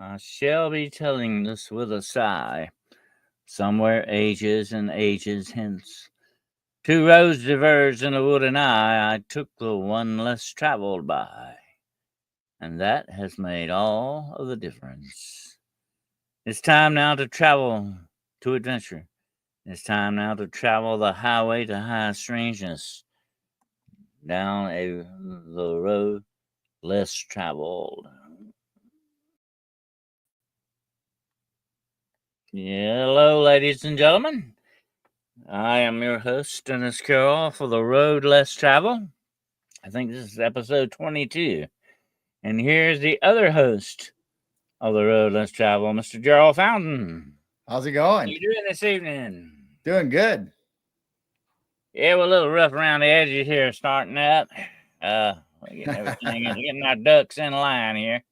I shall be telling this with a sigh. Somewhere ages and ages hence, two roads diverged in a wood, and I took the one less traveled by. And that has made all of the difference. It's time now to travel to adventure. It's time now to travel the highway to high strangeness, down the road less traveled. Yeah, hello, ladies and gentlemen. I am your host, Dennis Carroll, for the road less traveled. I think this is episode 22. And here's the other host of the road less traveled, Mr. Gerald Fountain. How's it How going? you doing this evening? Doing good. Yeah, we're a little rough around the edges here starting up. We're getting everything, getting our ducks in line here.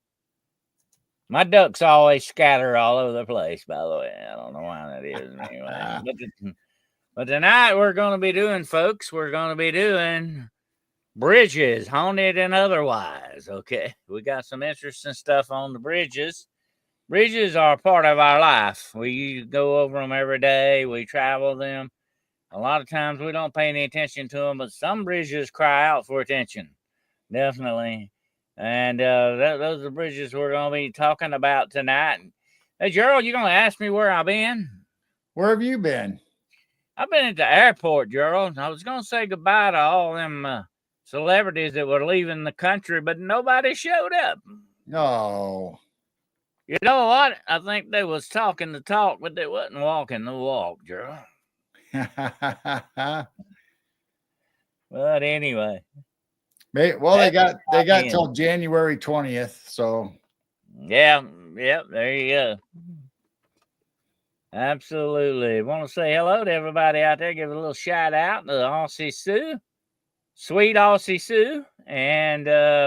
My ducks always scatter all over the place, by the way. I don't know why that is anyway. But tonight we're going to be doing, folks, we're going to be doing bridges, haunted and otherwise, okay? We got some interesting stuff on the bridges. Bridges are part of our life. We go over them every day. We travel them. A lot of times we don't pay any attention to them, but some bridges cry out for attention. Definitely. And those are the bridges we're going to be talking about tonight. Hey, Gerald, you going to ask me where I've been? Where have you been? I've been at the airport, Gerald. I was going to say goodbye to all them celebrities that were leaving the country, but nobody showed up. No. You know what? I think they was talking the talk, but they wasn't walking the walk, Gerald. But anyway. Well, they got till January 20th, so yeah, there you go. Absolutely. I want to say hello to everybody out there. Give a little shout out to Aussie Sue, Sweet Aussie Sue, and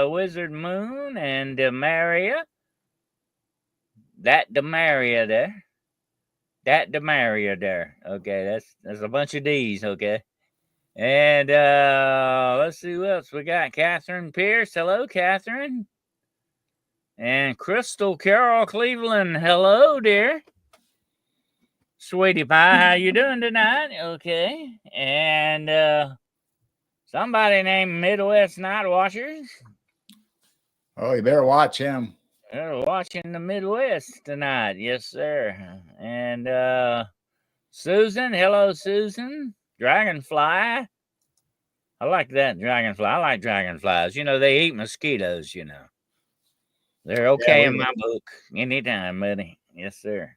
Wizard Moon, and Demaria. That Demaria there. Okay, that's a bunch of D's, okay. And let's see who else. We got Catherine Pierce. Hello, Catherine. And Crystal Carol Cleveland. Hello, dear. Sweetie pie, how you doing tonight? Okay. And somebody named Midwest Night Watchers. Oh, you better watch him. They're watching the Midwest tonight. Yes, sir. And Susan. Hello, Susan. Dragonfly. I like that dragonfly. I like dragonflies. You know, they eat mosquitoes, you know. They're okay in my book. Anytime, buddy. Yes, sir.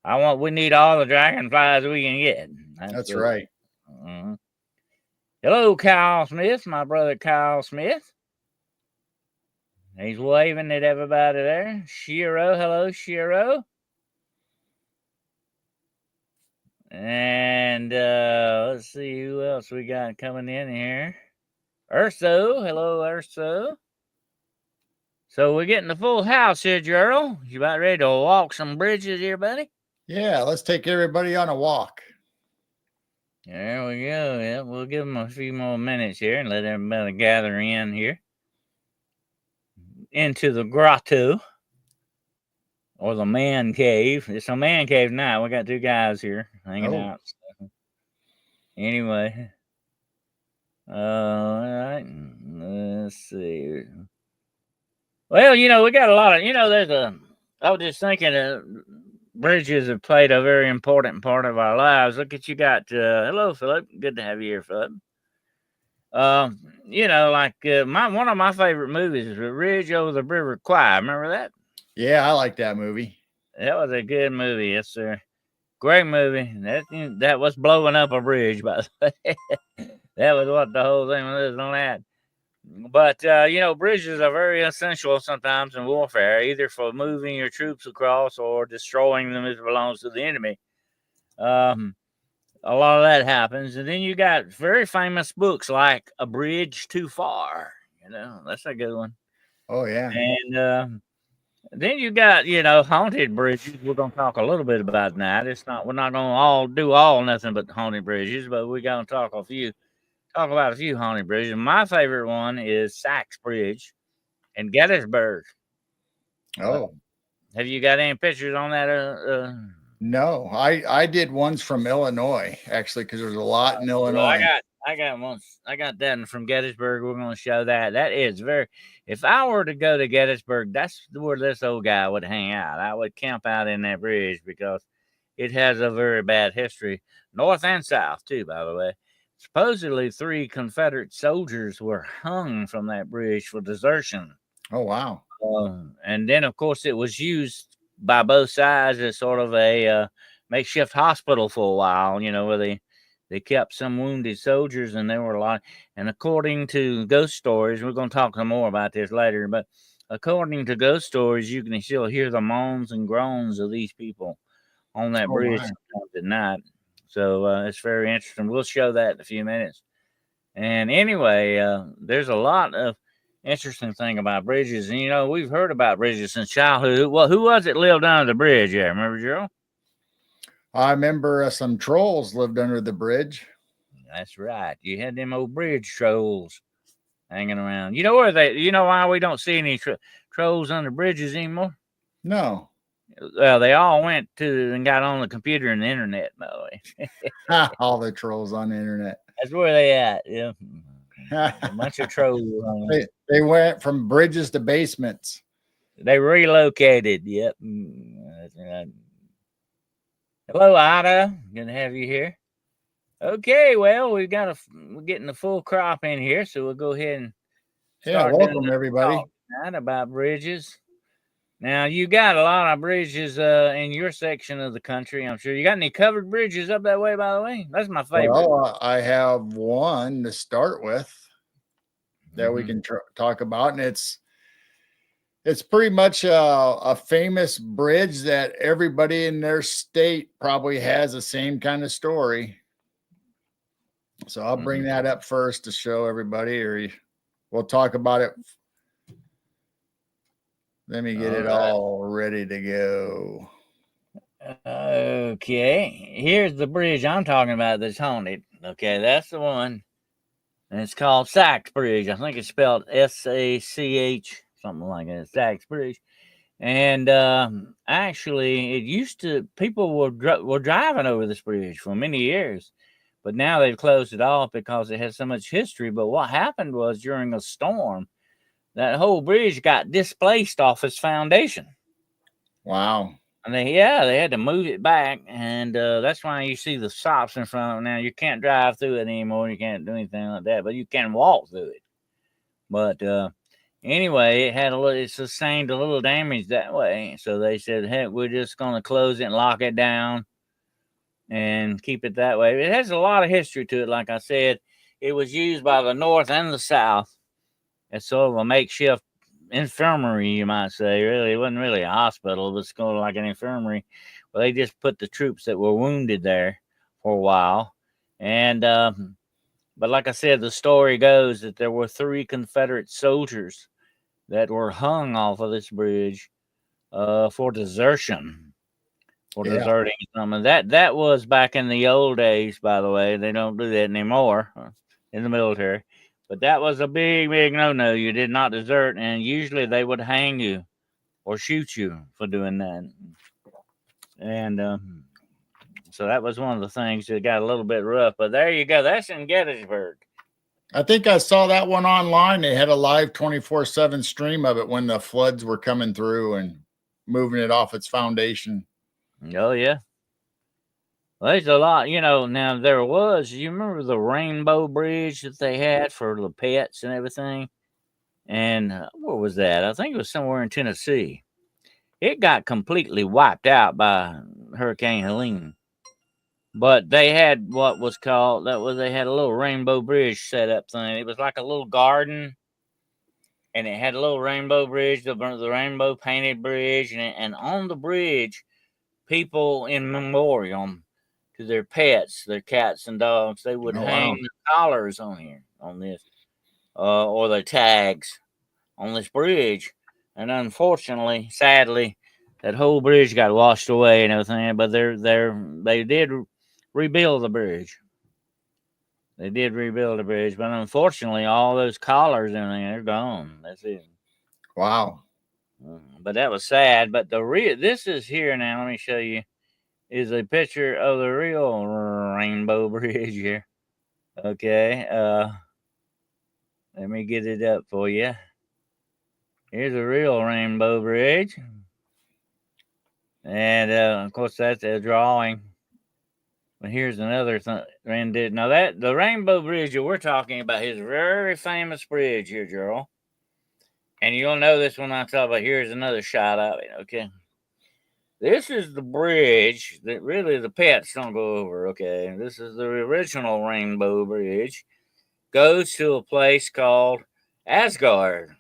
We need all the dragonflies we can get. That's right. Mm-hmm. Hello, Kyle Smith, my brother Kyle Smith. He's waving at everybody there. Shiro, hello, Shiro. And let's see who else we got coming in here. Urso, hello, Urso. So we're getting the full house here, Gerald. You about ready to walk some bridges here, buddy? Yeah, let's take everybody on a walk. There we go. Yeah, we'll give them a few more minutes here and let everybody gather in here into the grotto or the man cave. It's a man cave now. We got two guys here hanging out. So. Anyway, all right. Let's see. Well, you know, we got a lot of, I was just thinking bridges have played a very important part of our lives. Look at you got, hello, Philip. Good to have you here, Philip. One of my favorite movies is Ridge Over the River Kwai. Remember that? Yeah, I like that movie. That was a good movie, yes, sir. Great movie. That was blowing up a bridge, by the way. That was what the whole thing was on that. But, bridges are very essential sometimes in warfare, either for moving your troops across or destroying them if it belongs to the enemy. A lot of that happens. And then you got very famous books like A Bridge Too Far. That's a good one. Oh, yeah. And then you got, haunted bridges. We're going to talk a little bit about that. We're not going to do nothing but haunted bridges, but we're going to talk about a few haunted bridges. My favorite one is Sachs Bridge in Gettysburg. Oh. Have you got any pictures on that? No, I did ones from Illinois actually because there's a lot in Illinois. I got one. I got that one from Gettysburg. We're going to show that. That is very. If I were to go to Gettysburg, that's where this old guy would hang out. I would camp out in that bridge because it has a very bad history, north and south too. By the way, supposedly 3 Confederate soldiers were hung from that bridge for desertion. Oh wow! And then, of course, it was used by both sides as sort of a makeshift hospital for a while. You know, where they kept some wounded soldiers, and there were a lot. And according to ghost stories, we're going to talk some more about this later. But according to ghost stories, you can still hear the moans and groans of these people on that bridge sometimes at night. So it's very interesting. We'll show that in a few minutes. And anyway, there's a lot of interesting thing about bridges. And, you know, we've heard about bridges since childhood. Well, who was it lived under the bridge? Yeah, remember, Gerald? I remember some trolls lived under the bridge. That's right. You had them old bridge trolls hanging around. You know where they? You know why we don't see any trolls under bridges anymore? No. Well, they all went to and got on the computer and the internet, by the way. All the trolls on the internet. That's where they at. Yeah. A bunch of trolls. They went from bridges to basements. They relocated. Yep. Hello, Ida. Good to have you here. Okay, well, we're getting the full crop in here, so we'll go ahead and start welcome everybody. About bridges. Now, you got a lot of bridges in your section of the country, I'm sure. You got any covered bridges up that way, by the way? That's my favorite. Well, I have one to start with that we can talk about, and it's pretty much a famous bridge that everybody in their state probably has the same kind of story. So I'll bring that up first to show everybody, or we'll talk about it. Let me get it all ready to go. Okay, here's the bridge I'm talking about that's haunted. Okay, that's the one. And it's called Sachs Bridge. I think it's spelled S-A-C-H, something like that. Sachs Bridge. And actually, it used to, people were driving over this bridge for many years. But now they've closed it off because it has so much history. But what happened was during a storm, that whole bridge got displaced off its foundation. Wow. And they had to move it back. And that's why you see the stops in front of it now. You can't drive through it anymore. You can't do anything like that. But you can walk through it. But anyway, it sustained a little damage that way. So they said, heck, we're just going to close it and lock it down and keep it that way. It has a lot of history to it. Like I said, it was used by the North and the South as sort of a makeshift infirmary, you might say. Really, it wasn't really a hospital, but it's kind of like an infirmary. Well, they just put the troops that were wounded there for a while. And but like I said, the story goes that there were 3 Confederate soldiers that were hung off of this bridge for desertion. Deserting something. That was back in the old days, by the way. They don't do that anymore in the military. But that was a big, big no-no. You did not desert, and usually they would hang you or shoot you for doing that. And so that was one of the things that got a little bit rough. But there you go. That's in Gettysburg. I think I saw that one online. They had a live 24/7 stream of it when the floods were coming through and moving it off its foundation. Oh, yeah. Well, there's a lot, now you remember the Rainbow Bridge that they had for the pets and everything? And where was that? I think it was somewhere in Tennessee. It got completely wiped out by Hurricane Helene. But they had they had a little Rainbow Bridge set up thing. It was like a little garden. And it had a little rainbow bridge, the rainbow painted bridge. And on the bridge, people in memoriam to their pets, their cats and dogs, they would hang the collars on this, or their tags on this bridge. And unfortunately, sadly, that whole bridge got washed away and everything. But they did rebuild the bridge. They did rebuild the bridge, but unfortunately, all those collars and everything, they're gone. That's it. Wow. But that was sad. But this is here now. Let me show you. Is a picture of the real Rainbow Bridge here. Okay. Let me get it up for you. Here's a real Rainbow Bridge. And of course, that's a drawing. But here's another rendition. Now, that the Rainbow Bridge that we're talking about is a very famous bridge here, Gerald. And you'll know this when I talk about. Here's another shot of it. Okay. This is the bridge that really the pets don't go over. Okay. This is the original Rainbow Bridge. Goes to a place called Asgard.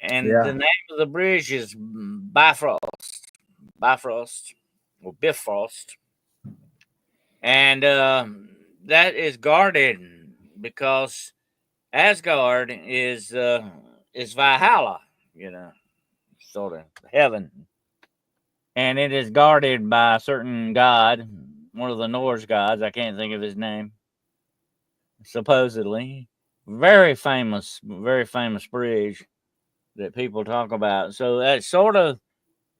And the name of the bridge is Bifrost or Bifrost. And that is guarded because Asgard is Valhalla, sort of heaven. And it is guarded by a certain god, one of the Norse gods. I can't think of his name. Supposedly. Very famous bridge that people talk about. So that's sort of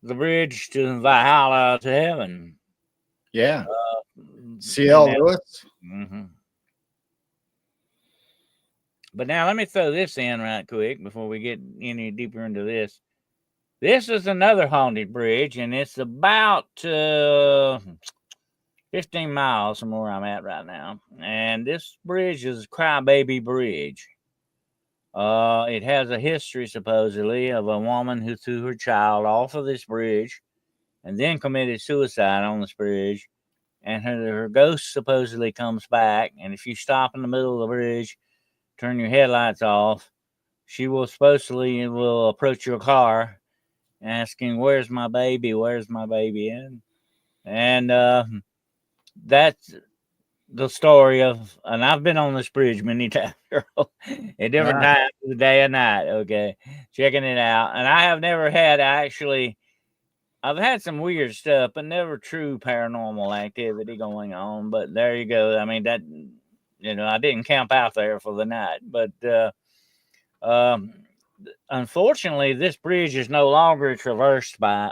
the bridge to Valhalla to heaven. Yeah. C.L. Lewis. Mm-hmm. But now let me throw this in right quick before we get any deeper into this. This is another haunted bridge, and it's about 15 miles from where I'm at right now. And this bridge is Crybaby Bridge. It has a history, supposedly, of a woman who threw her child off of this bridge and then committed suicide on this bridge. And her ghost supposedly comes back. And if you stop in the middle of the bridge, turn your headlights off, she will supposedly approach your car asking, "Where's my baby? Where's my baby?" And that's the story of, and I've been on this bridge many times, at different times of the day and night, okay, checking it out. And I have never had I've had some weird stuff, but never true paranormal activity going on. But there you go. I mean, that, I didn't camp out there for the night. But unfortunately, this bridge is no longer traversed by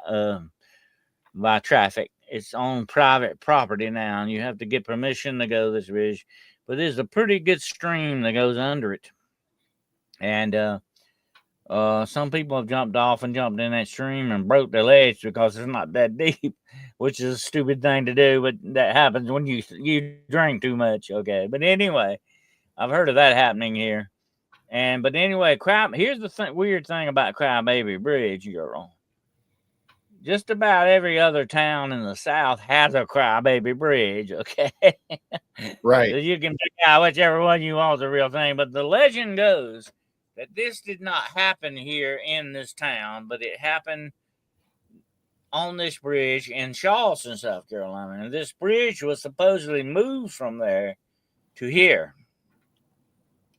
traffic. It's on private property now, and you have to get permission to go this bridge. But there's a pretty good stream that goes under it. And some people have jumped off and jumped in that stream and broke their legs because it's not that deep, which is a stupid thing to do, but that happens when you drink too much, okay? But anyway, I've heard of that happening here. But anyway, here's the weird thing about Crybaby Bridge, girl. Just about every other town in the South has a Crybaby Bridge, okay? Right. So you can pick out whichever one you want is the real thing. But the legend goes that this did not happen here in this town, but it happened on this bridge in Charleston, South Carolina. And this bridge was supposedly moved from there to here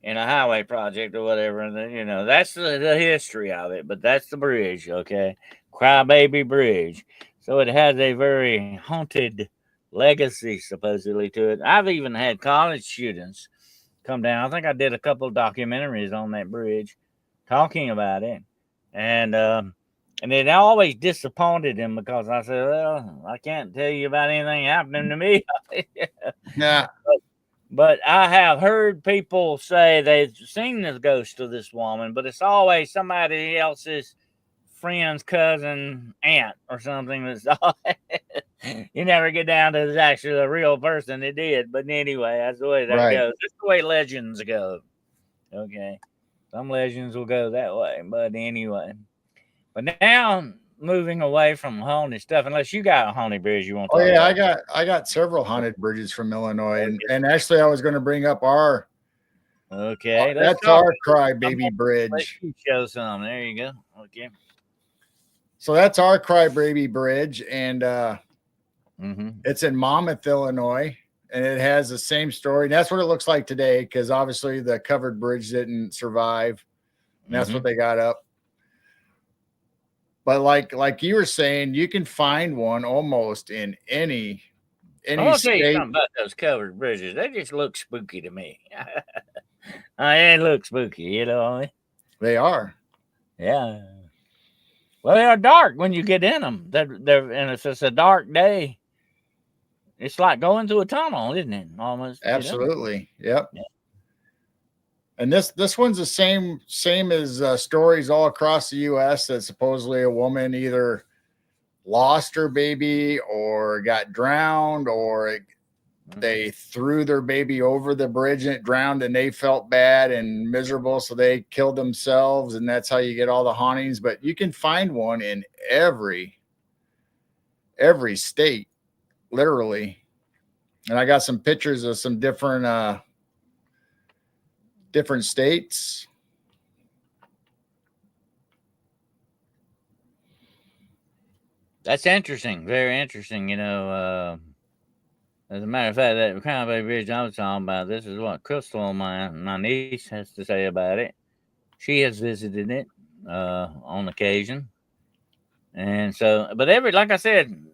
in a highway project or whatever. And that's the history of it, but that's the bridge, okay? Crybaby Bridge. So it has a very haunted legacy, supposedly, to it. I've even had college students come down. I think I did a couple of documentaries on that bridge talking about it. And it always disappointed them because I said, well, I can't tell you about anything happening to me. Yeah. But I have heard people say they've seen the ghost of this woman, but it's always somebody else's friend's cousin, aunt, or something. You never get down to it's actually a real person that did. But anyway, that's the way that goes. That's the way legends go. Okay. Some legends will go that way. But anyway. But now moving away from haunted stuff, unless you got a haunted bridge you want to talk about. I got several haunted bridges from Illinois. And actually I was going to bring up our that's our Crybaby Bridge. Let's show some. There you go. Okay. So that's our Crybaby Bridge, and it's in Monmouth, Illinois, and it has the same story. And that's what it looks like today, because obviously the covered bridge didn't survive. And that's what they got up. But like you were saying, you can find one almost in any I'll state. tell you something about those covered bridges. They just look spooky to me. They look spooky, They are. Yeah. Well, they are dark when you get in them. And if it's a dark day, it's like going through a tunnel, isn't it? Almost, Absolutely. Yep. Yeah. And this one's the same as stories all across the U.S. that supposedly a woman either lost her baby or got drowned or they threw their baby over the bridge and it drowned and they felt bad and miserable, so they killed themselves, and that's how you get all the hauntings. But you can find one in every state, literally. And I got some pictures of some different states. That's interesting. Very interesting. As a matter of fact, that Crybaby Bridge I was talking about, this is what Crystal, my niece, has to say about it. She has visited it on occasion. And so, but like I said,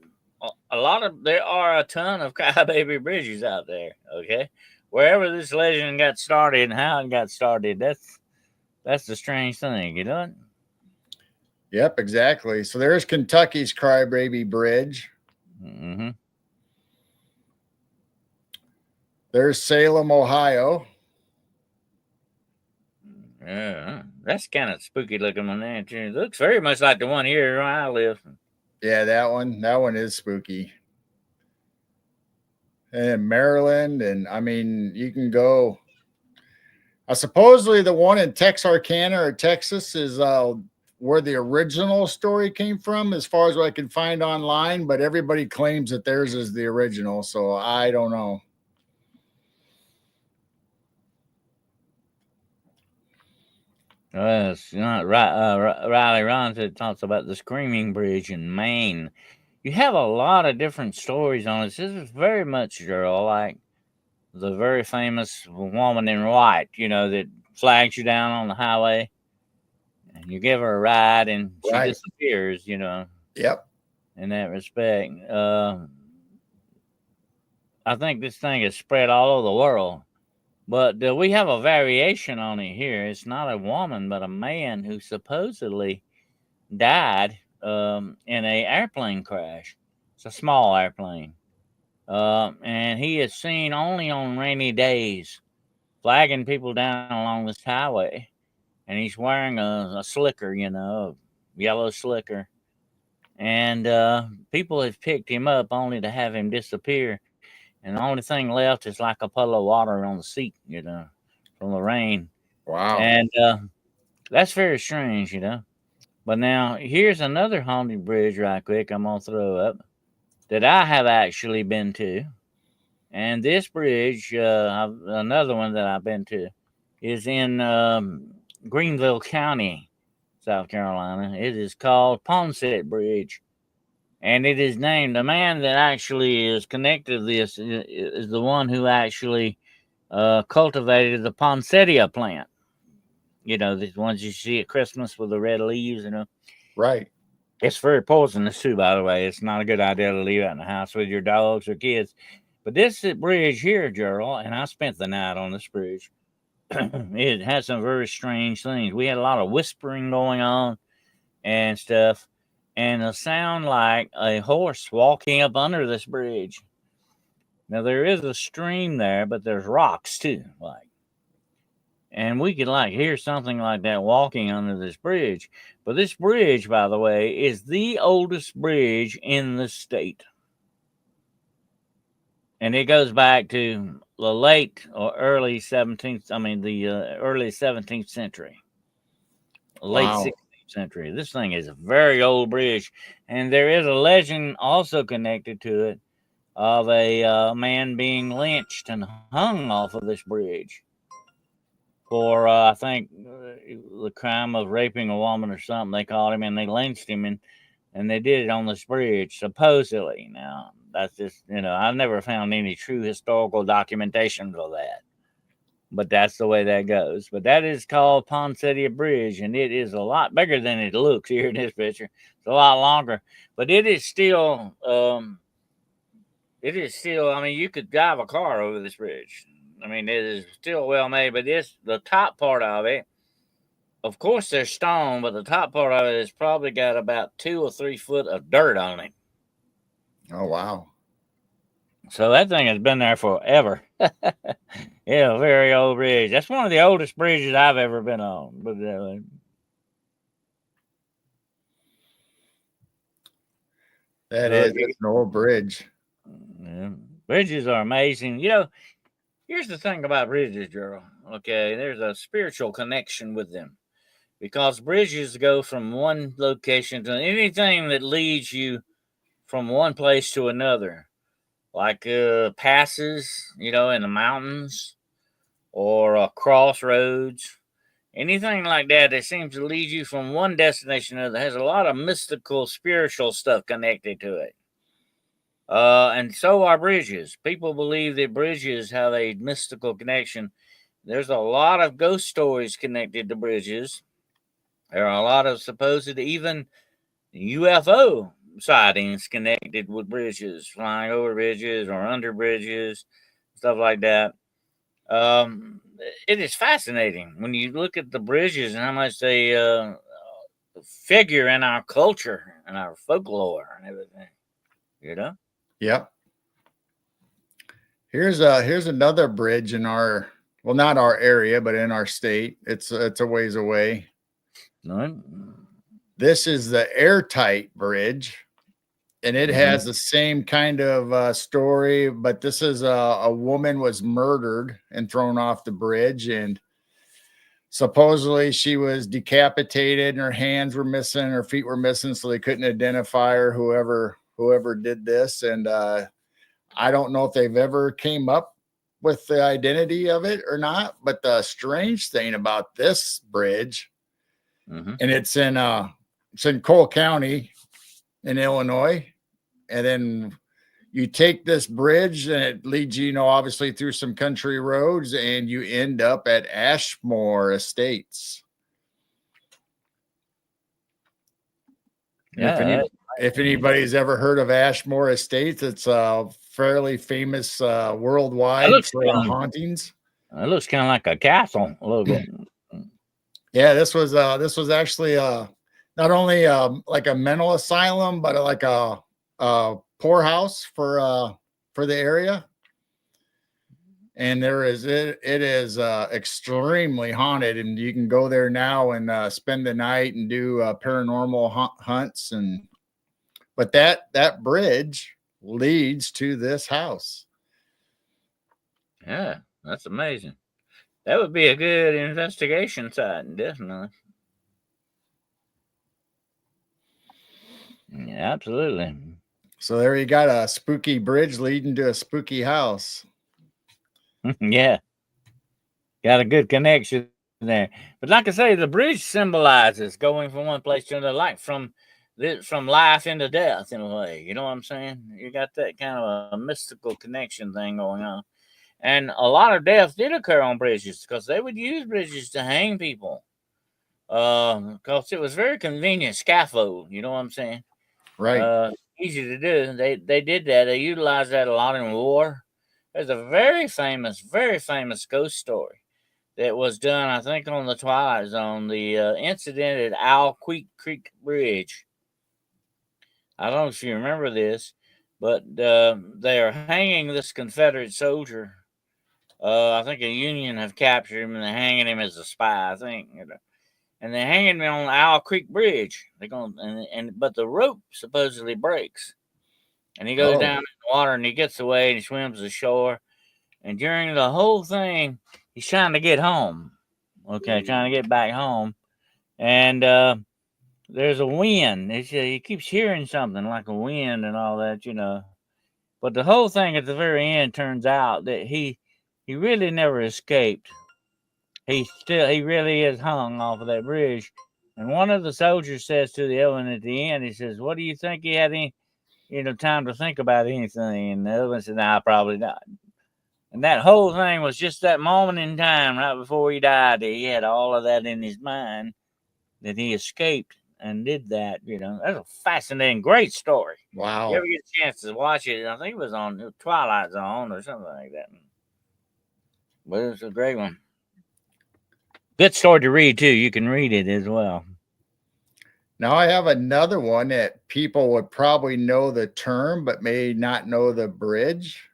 there are a ton of Crybaby bridges out there. Okay, wherever this legend got started and how it got started, that's the strange thing, Yep, exactly. So there's Kentucky's Crybaby Bridge. Mm-hmm. There's Salem, Ohio. Yeah, that's kind of spooky looking one there too. It looks very much like the one here where I live. Yeah, that one is spooky. And Maryland, and I mean, you can go. Supposedly the one in Texarkana or Texas is where the original story came from, as far as what I can find online. But everybody claims that theirs is the original, so I don't know. It's not right. Riley Ron talks about the Screaming Bridge in Maine. You have a lot of different stories on this. This is very much, girl, like the very famous woman in white, that flags you down on the highway, and you give her a ride, and she Right. disappears. Yep. In that respect, I think this thing is spread all over the world. But we have a variation on it here. It's not a woman, but a man who supposedly died in a airplane crash. It's a small airplane. And he is seen only on rainy days, flagging people down along this highway. And he's wearing a slicker, a yellow slicker. And people have picked him up only to have him disappear. And the only thing left is like a puddle of water on the seat, from the rain. Wow. And that's very strange, But now here's another haunted bridge, right quick. I'm gonna throw up that I have actually been to, and this bridge, another one that I've been to, is in Greenville County, South Carolina. It is called Ponset Bridge, and it is named. The man that actually is connected to this is the one who actually cultivated the poinsettia plant. The ones you see at Christmas with the red leaves, Right. It's very poisonous too, by the way. It's not a good idea to leave it in the house with your dogs or kids. But this bridge here, Gerald, and I spent the night on this bridge. It had some very strange things. We had a lot of whispering going on and stuff, and a sound like a horse walking up under this bridge. Now there is a stream there, but there's rocks too, and we could hear something like that walking under this bridge. But this bridge, by the way, is the oldest bridge in the state. And it goes back to the late or early 17th, the early 17th century, late 16th century. This thing is a very old bridge. And there is a legend also connected to it of a man being lynched and hung off of this bridge for I think the crime of raping a woman or something. They called him and they lynched him, and they did it on this bridge supposedly. Now that's just I never found any true historical documentation for that, but that's the way that goes. But that is called Poinsettia Bridge, and it is a lot bigger than it looks here in this picture. It's a lot longer, but it is still you could drive a car over this bridge. It is still well made, but the top part of it of course, they're stone, but the top part of it has probably got about 2 or 3 foot of dirt on it. Oh, wow. So that thing has been there forever. Yeah, very old bridge. That's one of the oldest bridges I've ever been on. But That's an old bridge. yeah, bridges are amazing. You know, here's the thing about bridges, Gerald. Okay, there's a spiritual connection with them because bridges go from one location to anything that leads you from one place to another, like passes, you know, in the mountains or crossroads. Anything like that that seems to lead you from one destination to another has a lot of mystical, spiritual stuff connected to it. And so are bridges. People believe that bridges have a mystical connection. There's a lot of ghost stories connected to bridges. There are a lot of supposed even UFO sightings connected with bridges, flying over bridges or under bridges, stuff like that. It is fascinating when you look at the bridges and how much they figure in our culture and our folklore and everything. You know? Yep. Here's another bridge in our, well, not our area, but in our state. It's a ways away. No? This is the Airtight Bridge, and it has the same kind of story, but this is a woman was murdered and thrown off the bridge, and supposedly she was decapitated and her hands were missing, her feet were missing, so they couldn't identify her, whoever did this. And I don't know if they've ever came up with the identity of it or not, but the strange thing about this bridge, and it's in Cole County in Illinois, and then you take this bridge and it leads you, obviously through some country roads, and you end up at Ashmore Estates. Yeah. If anybody's ever heard of Ashmore Estates, it's a fairly famous worldwide for hauntings. It looks kind of like a castle a little bit. Yeah, this was actually not only like a mental asylum, but like a poorhouse for the area. And it is extremely haunted, and you can go there now and spend the night and do paranormal hunts. But that bridge leads to this house. Yeah, that's amazing. That would be a good investigation site, definitely. Yeah, absolutely. So there you got a spooky bridge leading to a spooky house. Yeah. Got a good connection there. But like I say, the bridge symbolizes going from one place to another, like from life into death in a way. You know what I'm saying? You got that kind of a mystical connection thing going on. And a lot of death did occur on bridges because they would use bridges to hang people. Because it was very convenient scaffold. You know what I'm saying? Right. Easy to do. They did that. They utilized that a lot in war. There's a very famous ghost story that was done, I think, on the Twilight Zone. The incident at Owl Creek Bridge. I don't know if you remember this, but they are hanging this Confederate soldier. I think a Union have captured him and they're hanging him as a spy, I think. And they're hanging him on Owl Creek Bridge. They're going, but the rope supposedly breaks. And he goes down in the water and he gets away and he swims ashore. And during the whole thing, he's trying to get home. Okay, trying to get back home. And there's a wind. He keeps hearing something like a wind and all that, But the whole thing at the very end turns out that he really never escaped. He really is hung off of that bridge. And one of the soldiers says to the other one at the end, he says, "What do you think he had any, time to think about anything?" And the other one said, "Nah, probably not." And that whole thing was just that moment in time right before he died. He had all of that in his mind that he escaped and did that. That's a fascinating, great story. Wow. You ever get a chance to watch it? I think it was on Twilight Zone or something like that. But it's a great one. Good story to read too. You can read it as well. Now I have another one that people would probably know the term, but may not know the bridge.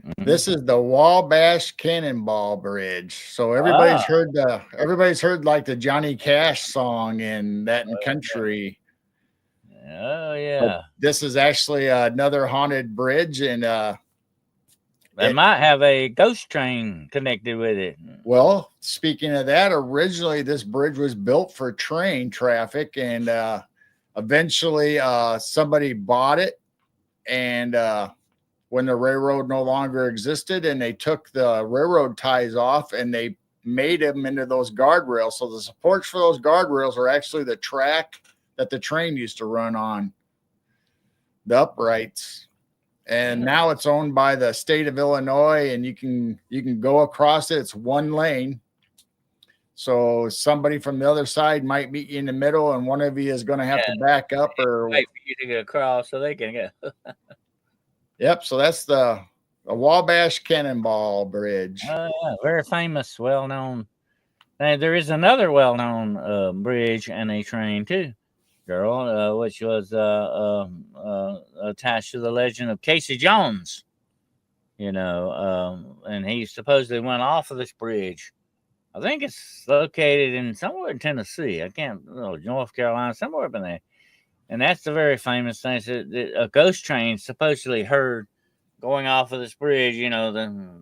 Mm-hmm. This is the Wabash Cannonball Bridge. So everybody's heard like the Johnny Cash song and that in country. Oh yeah. But this is actually another haunted bridge, and it might have a ghost train connected with it. Well, speaking of that, originally this bridge was built for train traffic, and eventually somebody bought it, and when the railroad no longer existed, and they took the railroad ties off and they made them into those guardrails. So the supports for those guardrails are actually the track that the train used to run on, the uprights. And now it's owned by the state of Illinois, and you can go across it. It's one lane. So somebody from the other side might meet you in the middle, and one of you is going to have to back up or wait for you to get across so they can go. Yep. So that's the Wabash Cannonball Bridge. Very famous, well-known. There is another well-known bridge and a train too, girl, which was attached to the legend of Casey Jones. And he supposedly went off of this bridge. I think it's located in somewhere in Tennessee. I can't, North Carolina, somewhere up in there. And that's the very famous thing. So a ghost train supposedly heard going off of this bridge, the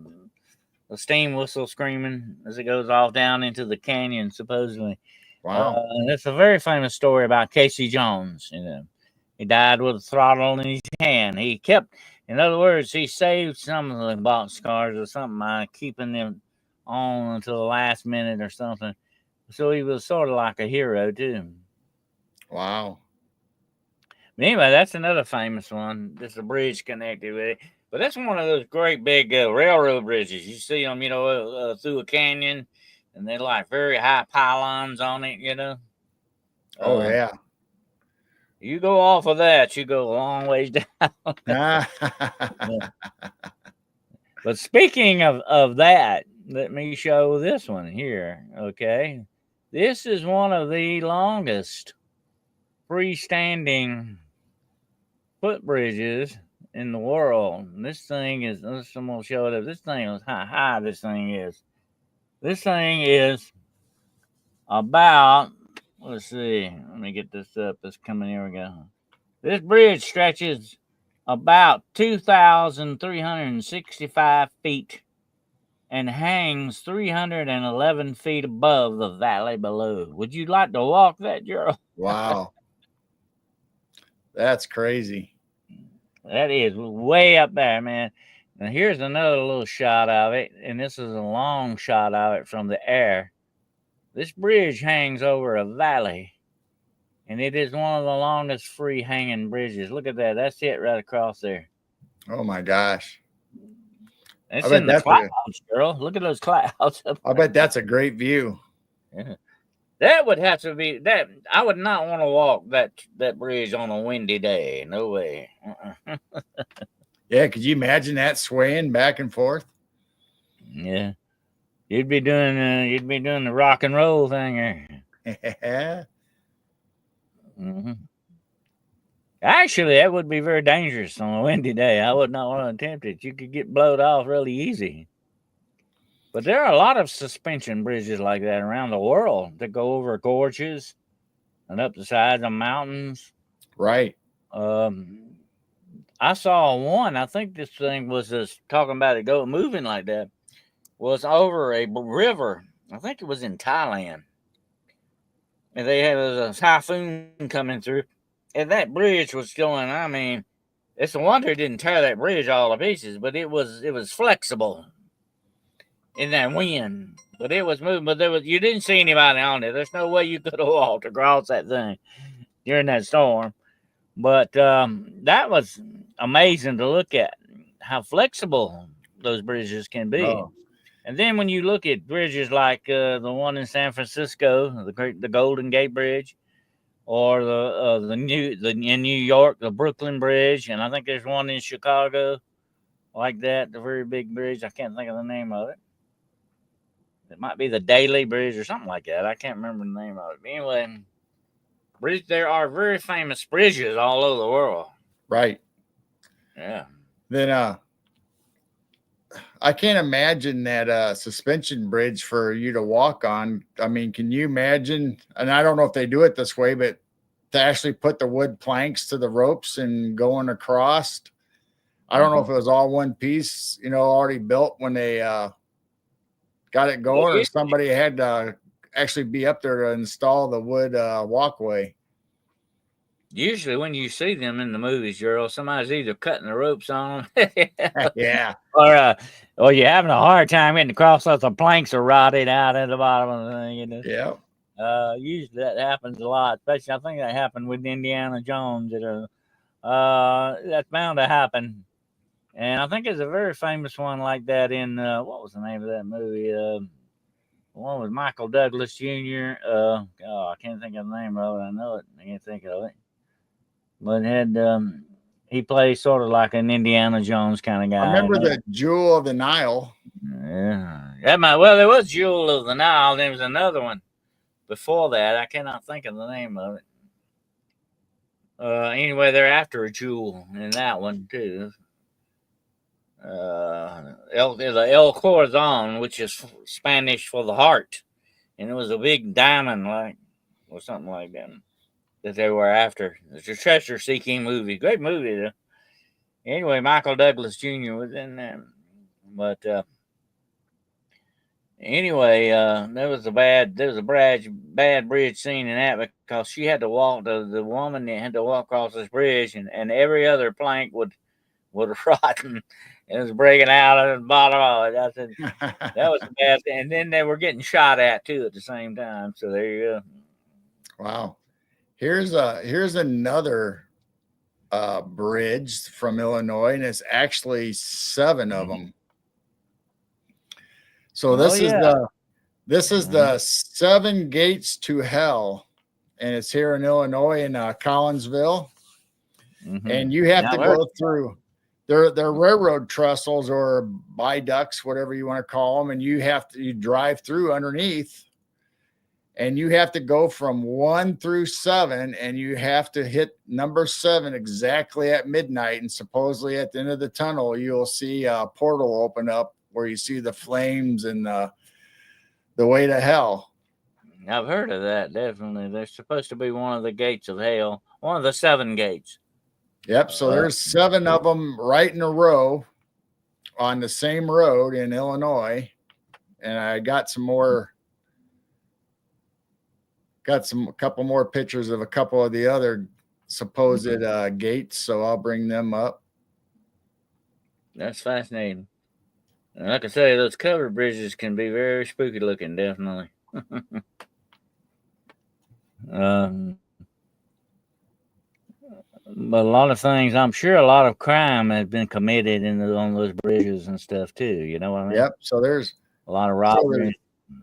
steam whistle screaming as it goes off down into the canyon, supposedly. Wow. It's a very famous story about Casey Jones. He died with a throttle in his hand. He kept, in other words, he saved some of the boxcars or something by keeping them on until the last minute or something. So he was sort of like a hero too. Wow. But anyway, that's another famous one. There's a bridge connected with it. But that's one of those great big railroad bridges. You see them, through a canyon, and they're like very high pylons on it, Oh, yeah. You go off of that, you go a long ways down. Yeah. But speaking of that, let me show this one here, okay? This is one of the longest freestanding footbridges in the world. This thing is, I'm going to show it up. This thing is how high this thing is. This thing is about, let's see, let me get this up. It's coming, here we go. This bridge stretches about 2,365 feet and hangs 311 feet above the valley below. Would you like to walk that, Gerald? Wow. That's crazy. That is way up there, man. Now, here's another little shot of it, and this is a long shot of it from the air. This bridge hangs over a valley, and it is one of the longest free hanging bridges. Look at that. That's it right across there. Oh, my gosh. It's in the clouds, girl. Look at those clouds. I bet that's a great view. Yeah. That would have to be that. I would not want to walk that bridge on a windy day. No way. Yeah, could you imagine that swaying back and forth? Yeah, you'd be doing the rock and roll thing there. Yeah. Mm-hmm. Actually, that would be very dangerous on a windy day. I would not want to attempt it. You could get blowed off really easy. But there are a lot of suspension bridges like that around the world that go over gorges and up the sides of mountains. Right. I saw one. I think this thing was just talking about it moving like that. Was over a river. I think it was in Thailand. And they had a typhoon coming through. And that bridge was going, I mean, it's a wonder it didn't tear that bridge all to pieces, but it was flexible in that wind. But it was moving, but you didn't see anybody on it. There's no way you could have walked across that thing during that storm. But that was amazing to look at, how flexible those bridges can be. Oh. And then when you look at bridges like the one in San Francisco, the Golden Gate Bridge, or in New York, the Brooklyn Bridge, and I think there's one in Chicago like that, the very big bridge. I can't think of the name of it. It might be the Daily Bridge or something like that. I can't remember the name of it. But anyway, there are very famous bridges all over the world. Right. Yeah. Then I can't imagine that suspension bridge for you to walk on. I mean, can you imagine? And I don't know if they do it this way, but to actually put the wood planks to the ropes and going across. I don't know if it was all one piece, already built when they got it going, or somebody had to actually be up there to install the wood walkway. Usually when you see them in the movies, Gerald, somebody's either cutting the ropes on them. Yeah. Or you're having a hard time getting across, so the planks are rotted out at the bottom of the thing. Yeah. Usually that happens a lot, especially I think that happened with Indiana Jones. That's bound to happen. And I think there's a very famous one like that in, what was the name of that movie? One with Michael Douglas Jr. I can't think of the name of it. I know it. I can't think of it. But he plays sort of like an Indiana Jones kind of guy. I remember the Jewel of the Nile. Yeah. Well, there was Jewel of the Nile. There was another one before that. I cannot think of the name of it. Anyway, they're after a jewel in that one, too. El Corazon, which is Spanish for the heart. And it was a big diamond, or something like that they were after. It's a treasure-seeking movie. Great movie, though. Anyway, Michael Douglas Jr. was in there. But anyway, there was a bad bridge scene in that, because she had to walk, the woman had to walk across this bridge, and every other plank would rot, and it was breaking out at the bottom of it. I said, that was bad. And then they were getting shot at too at the same time. So there you go. Wow. Here's another bridge from Illinois, and it's actually 7 of them. So this is the 7 gates to hell, and it's here in Illinois in Collinsville. And you have to go through they're railroad trestles or viaducts, whatever you want to call them, and you drive through underneath, and you have to go from 1 through 7, and you have to hit number 7 exactly at midnight. And supposedly at the end of the tunnel, you'll see a portal open up where you see the flames and the way to hell. I've heard of that, definitely. There's supposed to be one of the gates of hell, one of the 7 gates. Yep. So there's 7 of them right in a row on the same road in Illinois. And I got a couple more pictures of a couple of the other supposed gates. So I'll bring them up. That's fascinating. And like I say, those covered bridges can be very spooky looking, definitely. But a lot of things, I'm sure a lot of crime has been committed on those bridges and stuff too. You know what I mean? Yep. So there's a lot of robbery.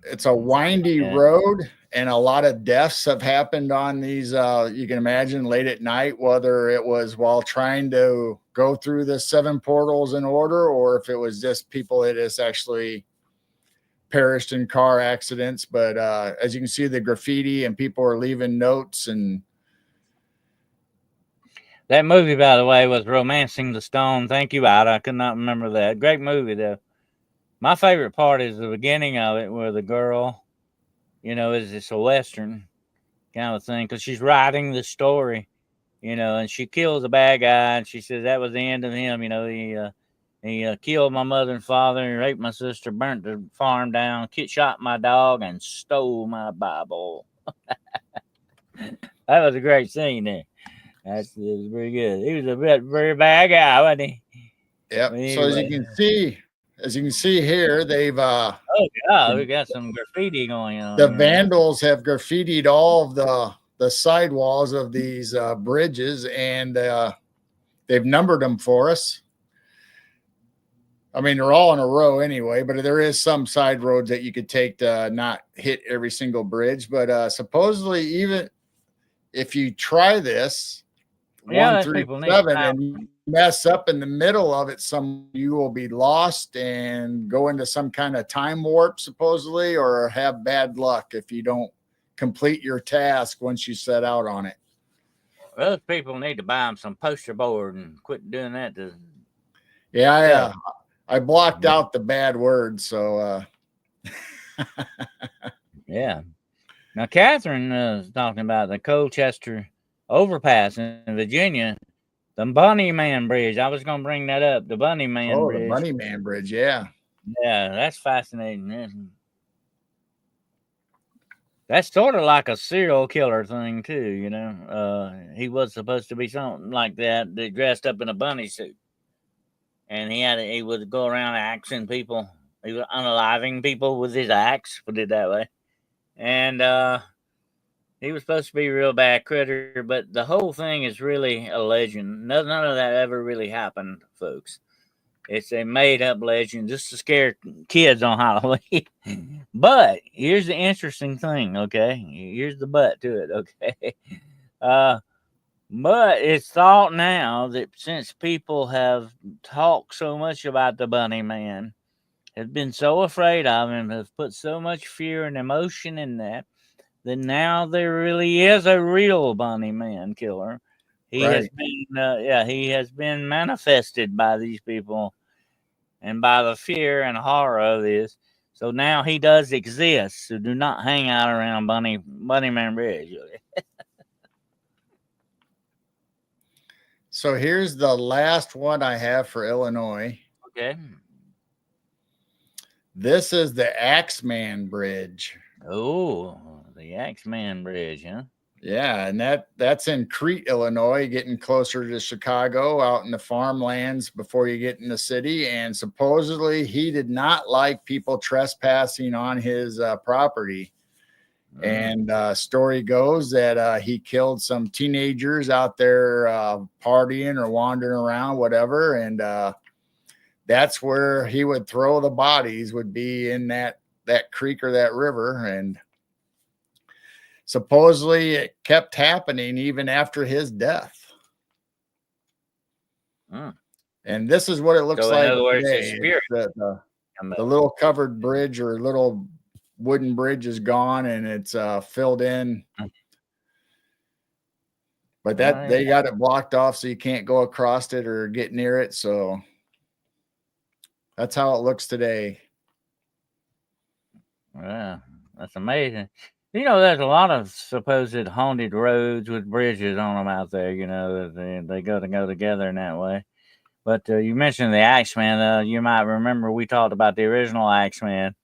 It's a windy road, and a lot of deaths have happened on these. You can imagine late at night, whether it was while trying to go through the 7 portals in order, or if it was just people that just actually perished in car accidents. But as you can see, the graffiti and people are leaving notes. And that movie, by the way, was Romancing the Stone. Thank you, Ida. I could not remember that. Great movie, though. My favorite part is the beginning of it, where the girl, is this a Western kind of thing, because she's writing the story, and she kills a bad guy, and she says that was the end of him. He killed my mother and father, and raped my sister, burnt the farm down, shot my dog, and stole my Bible. That was a great scene there. It was pretty good. He was a very bad guy, wasn't he? Yep. Anyway. So as you can see here, they've we got some graffiti going on. The vandals have graffitied all of the sidewalls of these bridges, and they've numbered them for us. I mean, they're all in a row anyway, but there is some side roads that you could take to not hit every single bridge. But supposedly, even if you try this 1 through 7, and mess up in the middle of it, you will be lost and go into some kind of time warp, supposedly, or have bad luck if you don't complete your task once you set out on it. Those people need to buy them some poster board and quit doing that. Yeah, I blocked out the bad words, so yeah. Now, Catherine is talking about the Colchester overpass in Virginia, the Bunny Man Bridge. I was going to bring that up. The Bunny Man Bridge. The Bunny Man Bridge, yeah. Yeah, that's fascinating. That's sort of like a serial killer thing, too, He was supposed to be something like that. They dressed up in a bunny suit. And he would go around axing people. He was unaliving people with his axe, put it that way. And he was supposed to be a real bad critter, but the whole thing is really a legend. None of that ever really happened, folks. It's a made-up legend just to scare kids on Halloween. But here's the interesting thing, okay? Here's the but to it, okay? But it's thought now that since people have talked so much about the Bunny Man, have been so afraid of him, have put so much fear and emotion in that now there really is a real Bunny Man killer. He has been, he has been manifested by these people and by the fear and horror of this. So now he does exist. So do not hang out around Bunny Man Bridge. So here's the last one I have for Illinois. Okay. This is the Axeman Bridge. Oh, the Axeman Bridge, huh? Yeah, and that's in Crete, Illinois, getting closer to Chicago, out in the farmlands before you get in the city. And supposedly he did not like people trespassing on his property. And story goes that he killed some teenagers out there partying or wandering around, whatever. And that's where he would throw the bodies, would be in that creek or that river. And supposedly it kept happening even after his death. And this is what it looks like. In other words, today. The little covered bridge or little wooden bridge is gone and it's filled in. But they got it blocked off so you can't go across it or get near it. So that's how it looks today. Yeah, that's amazing. There's a lot of supposed haunted roads with bridges on them out there, that they go together in that way. But you mentioned the Axeman. You might remember we talked about the original Axeman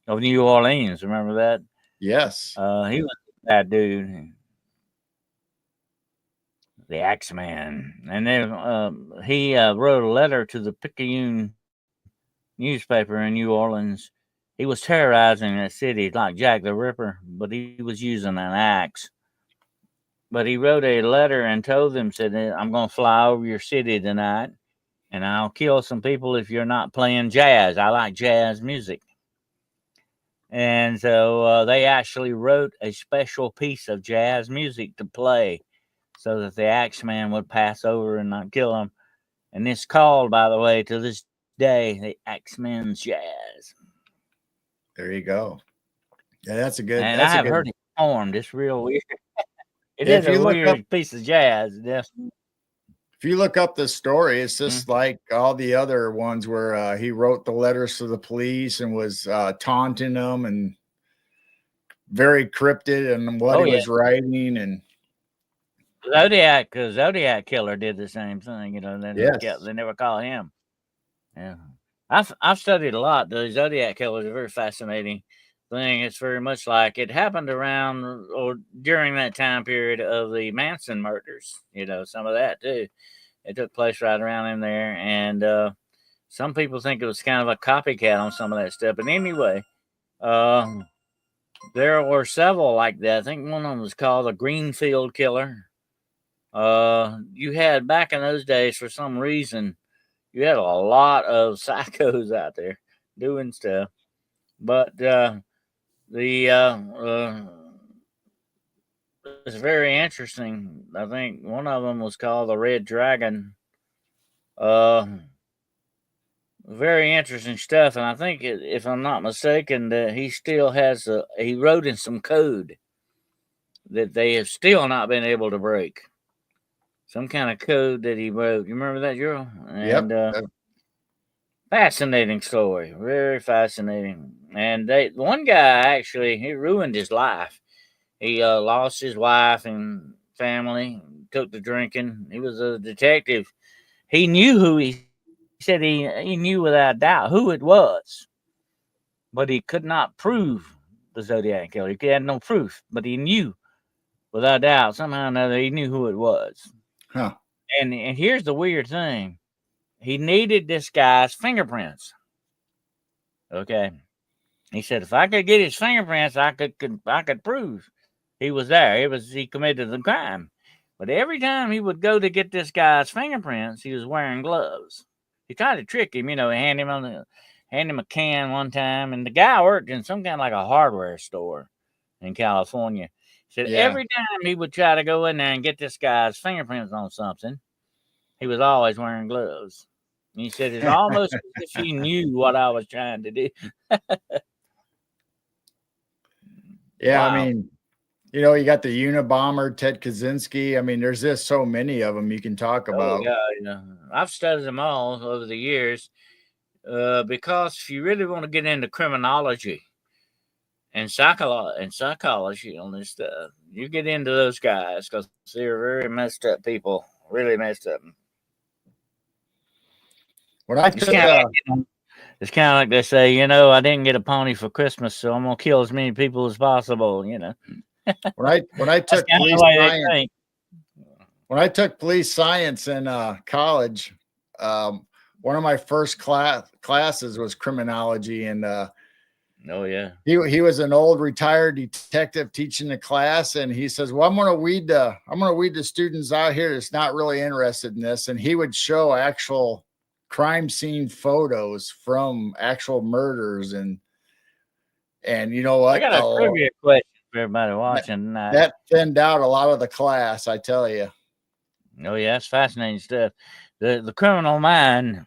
of New Orleans. Remember that? Yes. He was that dude. The Axeman. And then he wrote a letter to the Picayune newspaper in New Orleans. He was terrorizing that city like Jack the Ripper, but he was using an axe. But he wrote a letter and told them, said, I'm going to fly over your city tonight, and I'll kill some people if you're not playing jazz. I like jazz music. And so they actually wrote a special piece of jazz music to play so that the Axeman would pass over and not kill him. And it's called, by the way, to this day, the Axeman's Jazz. There you go. Yeah, that's a good. And that's I have a good, heard it performed. It's real weird. It is a weird piece of jazz. Definitely. If you look up the story, it's just like all the other ones where he wrote the letters to the police and was taunting them and very cryptic and what he was writing. And Zodiac Killer did the same thing. They never call him. Yeah, I've studied a lot. The Zodiac Killer is a very fascinating thing. It's very much like it happened around or during that time period of the Manson murders. Some of that too. It took place right around in there, and some people think it was kind of a copycat on some of that stuff. But anyway, there were several like that. I think one of them was called the Greenfield Killer. You had back in those days, for some reason, you had a lot of psychos out there doing stuff. But it's very interesting. I think one of them was called the Red Dragon. Uh, Very interesting stuff, and I think, if I'm not mistaken, that he still has he wrote in some code that they have still not been able to break. Some kind of code that he wrote. You remember that, Earl? Yep. And fascinating story, very fascinating. And one guy actually, he ruined his life. He lost his wife and family, took to drinking. He was a detective. He knew who he said he knew without doubt who it was, but he could not prove the Zodiac killer. He had no proof, but he knew without doubt, somehow or another, he knew who it was. Huh. And here's the weird thing: he needed this guy's fingerprints. Okay, he said if I could get his fingerprints, I could prove he was there. He committed the crime. But every time he would go to get this guy's fingerprints, he was wearing gloves. He tried to trick him, hand him a can one time, and the guy worked in some kind of like a hardware store in California. He said Yeah. every time he would try to go in there and get this guy's fingerprints on something, he was always wearing gloves. And he said it's almost as if he knew what I was trying to do. Yeah. Wow. I mean, you got the Unabomber, Ted Kaczynski. I mean, there's just so many of them you can talk Oh about. yeah. I've studied them all over the years. Because if you really want to get into criminology and psychology on this stuff, you get into those guys because they're very messed up people, really messed up. When I It's took, kind of like they say, I didn't get a pony for Christmas, so I'm gonna kill as many people as possible. when I That's took kind of the police way they science, think. when I took police science in college, one of my first classes was criminology, and Oh yeah. he was an old retired detective teaching the class, and he says, "Well, I'm going to weed the students out here that's not really interested in this," and he would show actual crime scene photos from actual murders, and you know I what? got a trivia question for everybody watching tonight. That thinned out a lot of the class, I tell you. Oh yeah, it's fascinating stuff. The criminal mind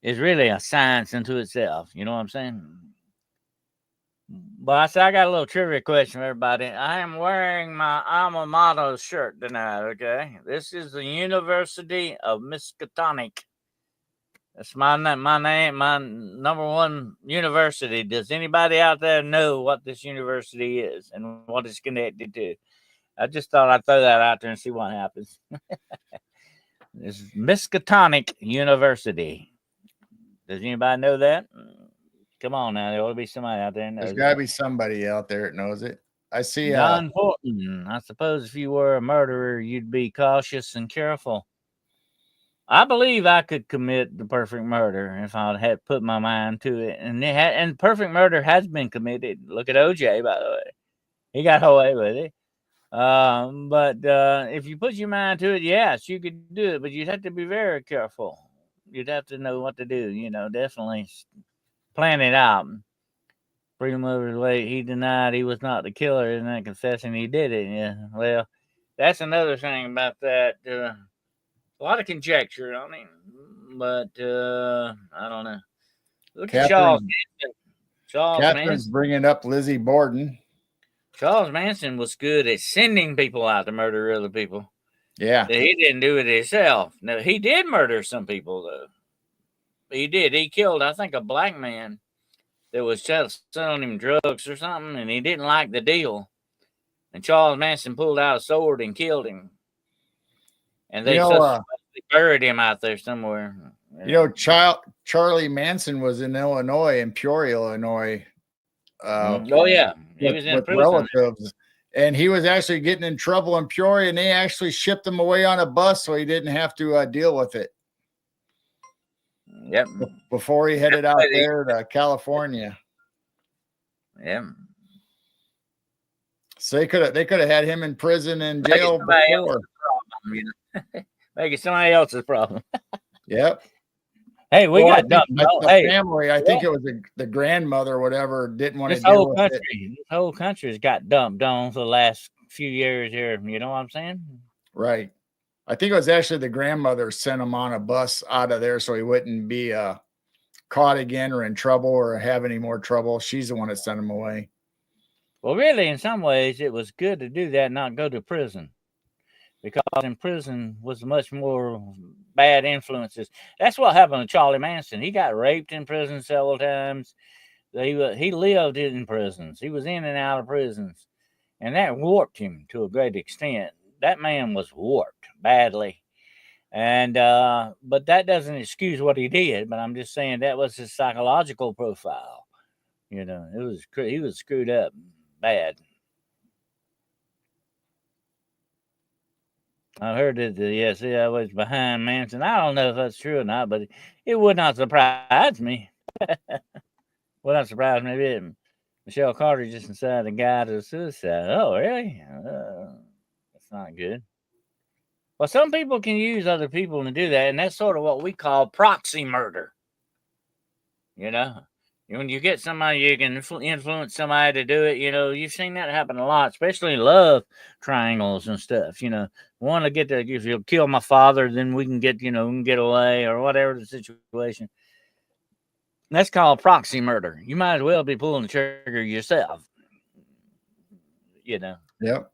is really a science into itself. You know what I'm saying? But I got a little trivia question for everybody. I am wearing my alma mater shirt tonight, okay? This is the University of Miskatonic. That's my name, my number one university. Does anybody out there know what this university is and what it's connected to? I just thought I'd throw that out there and see what happens. This is Miskatonic University. Does anybody know that? Come on now, there ought to be somebody out there that knows. There's got to be somebody out there that knows it. I see. Don Fortin. I suppose if you were a murderer, you'd be cautious and careful. I believe I could commit the perfect murder if I had put my mind to it. And perfect murder has been committed. Look at OJ, by the way. He got away with it. But if you put your mind to it, yes, you could do it. But you'd have to be very careful. You'd have to know what to do. Definitely plan it out. Freedom of his way. He denied he was not the killer, and then confessing he did it. Yeah. Well, that's another thing about that. A lot of conjecture on him, but I don't know. Look at Charles Manson. Catherine's bringing up Lizzie Borden. Charles Manson was good at sending people out to murder other people. Yeah. He didn't do it himself. No, he did murder some people, though. He did. He killed, I think, a black man that was selling him drugs or something, and he didn't like the deal. And Charles Manson pulled out a sword and killed him. And they buried him out there somewhere. Charlie Manson was in Illinois, in Peoria, Illinois. Oh yeah, he was in prison. Relatives, and he was actually getting in trouble in Peoria, and they actually shipped him away on a bus so he didn't have to deal with it. Yep. Before he headed out there to California. Yeah. So they could have had him in prison and jail before. Make it somebody else's problem. Yep. Hey, we got dumped. The family, I think it was the grandmother or whatever, didn't want to deal with it. This whole country's got dumped on for the last few years here. You know what I'm saying? Right. I think it was actually the grandmother sent him on a bus out of there so he wouldn't be caught again or in trouble or have any more trouble. She's the one that sent him away. Well, really, in some ways, it was good to do that, not go to prison, because in prison was much more bad influences. That's what happened to Charlie Manson. He got raped in prison several times. He lived in prisons. He was in and out of prisons, and that warped him to a great extent. That man was warped badly. And but that doesn't excuse what he did. But I'm just saying that was his psychological profile. You know, he was screwed up bad. I heard that the CIA was behind Manson. I don't know if that's true or not, but it would not surprise me. Would not surprise me if Michelle Carter just decided to guy to suicide. Oh, really? That's not good. Well, some people can use other people to do that, and that's sort of what we call proxy murder. You know, when you get somebody, you can influence somebody to do it. You know, you've seen that happen a lot, especially love triangles and stuff. You know, want to get if you'll kill my father, then we can get, we can get away or whatever the situation. That's called proxy murder. You might as well be pulling the trigger yourself. You know. Yep.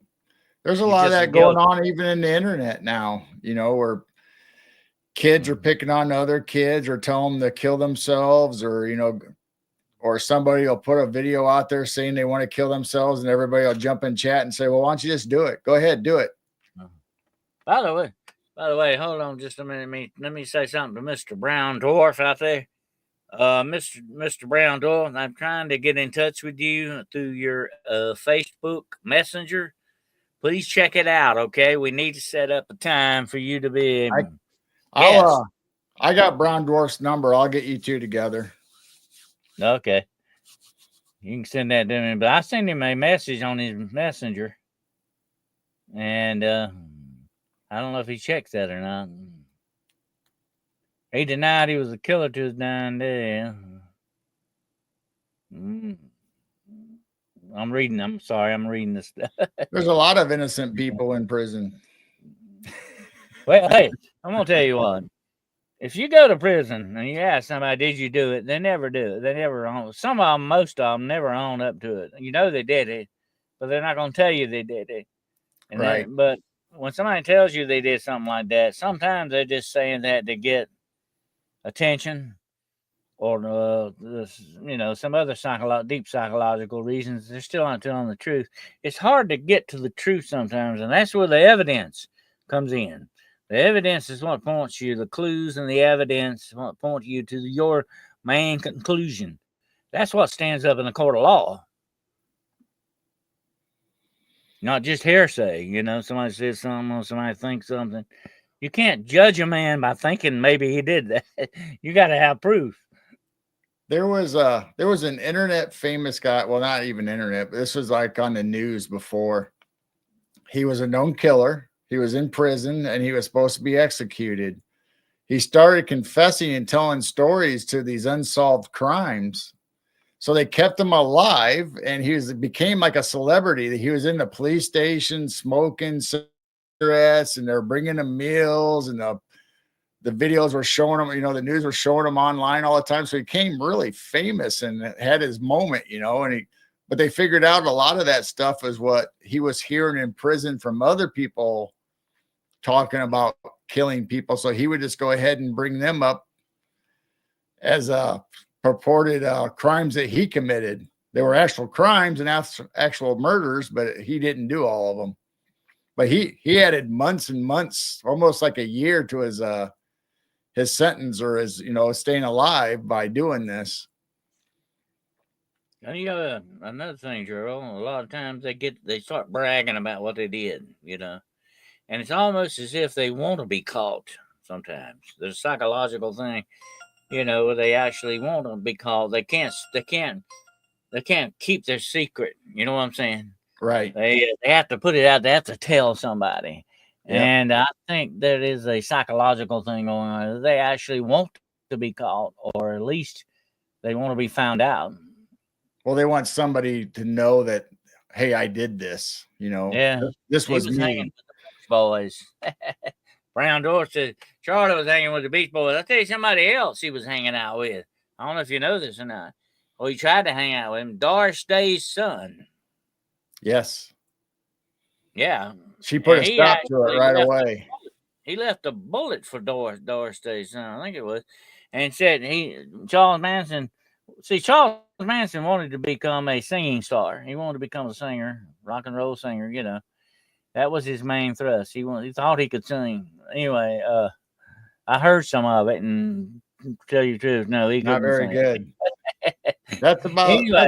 There's a lot of that going on even in the internet now, where kids are picking on other kids or tell them to kill themselves, or, or somebody will put a video out there saying they want to kill themselves, and everybody will jump in chat and say, well, why don't you just do it? Go ahead, do it. By the way, hold on just a minute. Let me say something to Mr. Brown Dwarf out there. Mr. Brown Dwarf, I'm trying to get in touch with you through your Facebook Messenger. Please check it out, okay? We need to set up a time for you to be. I got Brown Dwarf's number. I'll get you two together. Okay. You can send that to me, but I sent him a message on his messenger, and I don't know if he checks that or not. He denied he was a killer to his dying day. I'm reading this stuff. There's a lot of innocent people in prison. Well, hey, I'm going to tell you what. If you go to prison and you ask somebody, did you do it? They never do it. They never own. Some of them, most of them, never own up to it. You know they did it, but they're not going to tell you they did it. And right. But when somebody tells you they did something like that, sometimes they're just saying that to get attention, or some other deep psychological reasons. They're still not telling the truth. It's hard to get to the truth sometimes, and that's where the evidence comes in. The evidence is what points you, the clues and the evidence what point you to your main conclusion. That's what stands up in the court of law. Not just hearsay, somebody says something or somebody thinks something. You can't judge a man by thinking maybe he did that. You got to have proof. There was an internet famous guy. Well, not even internet, but this was like on the news before. He was a known killer. He was in prison and he was supposed to be executed. He started confessing and telling stories to these unsolved crimes. So they kept him alive, and he became like a celebrity. He was in the police station smoking cigarettes, and they're bringing him meals, and the videos were showing him, the news was showing him online all the time. So he became really famous and had his moment, but they figured out a lot of that stuff is what he was hearing in prison from other people talking about killing people. So he would just go ahead and bring them up as purported crimes that he committed. They were actual crimes and actual murders, but he didn't do all of them. But he added months and months, almost like a year, to his sentence, or his, staying alive by doing this. And another thing, Gerald, a lot of times they start bragging about what they did, and it's almost as if they want to be caught. Sometimes there's a psychological thing, where they actually want to be caught. They can't keep their secret. You know what I'm saying? Right. They have to put it out. They have to tell somebody. Yep. And I think there is a psychological thing going on. They actually want to be caught, or at least they want to be found out. Well, they want somebody to know that, hey, I did this. Yeah, this was me. Hanging with the boys. Brown door said Charlie was hanging with the Beach Boys. I'll tell you somebody else he was hanging out with. I don't know if you know this or not. Well, he tried to hang out with him. Doris Day's son. Yes. Yeah. She put And a he stop to it actually right away. He left a bullet for Doris Day's son, I think it was, and said Charles Manson. See, Charles Manson wanted to become a singing star. He wanted to become a singer, rock and roll singer. You know, that was his main thrust. He thought he could sing. Anyway, I heard some of it, and to tell you the truth, no, he Not couldn't very sing. good. That's about Anyway.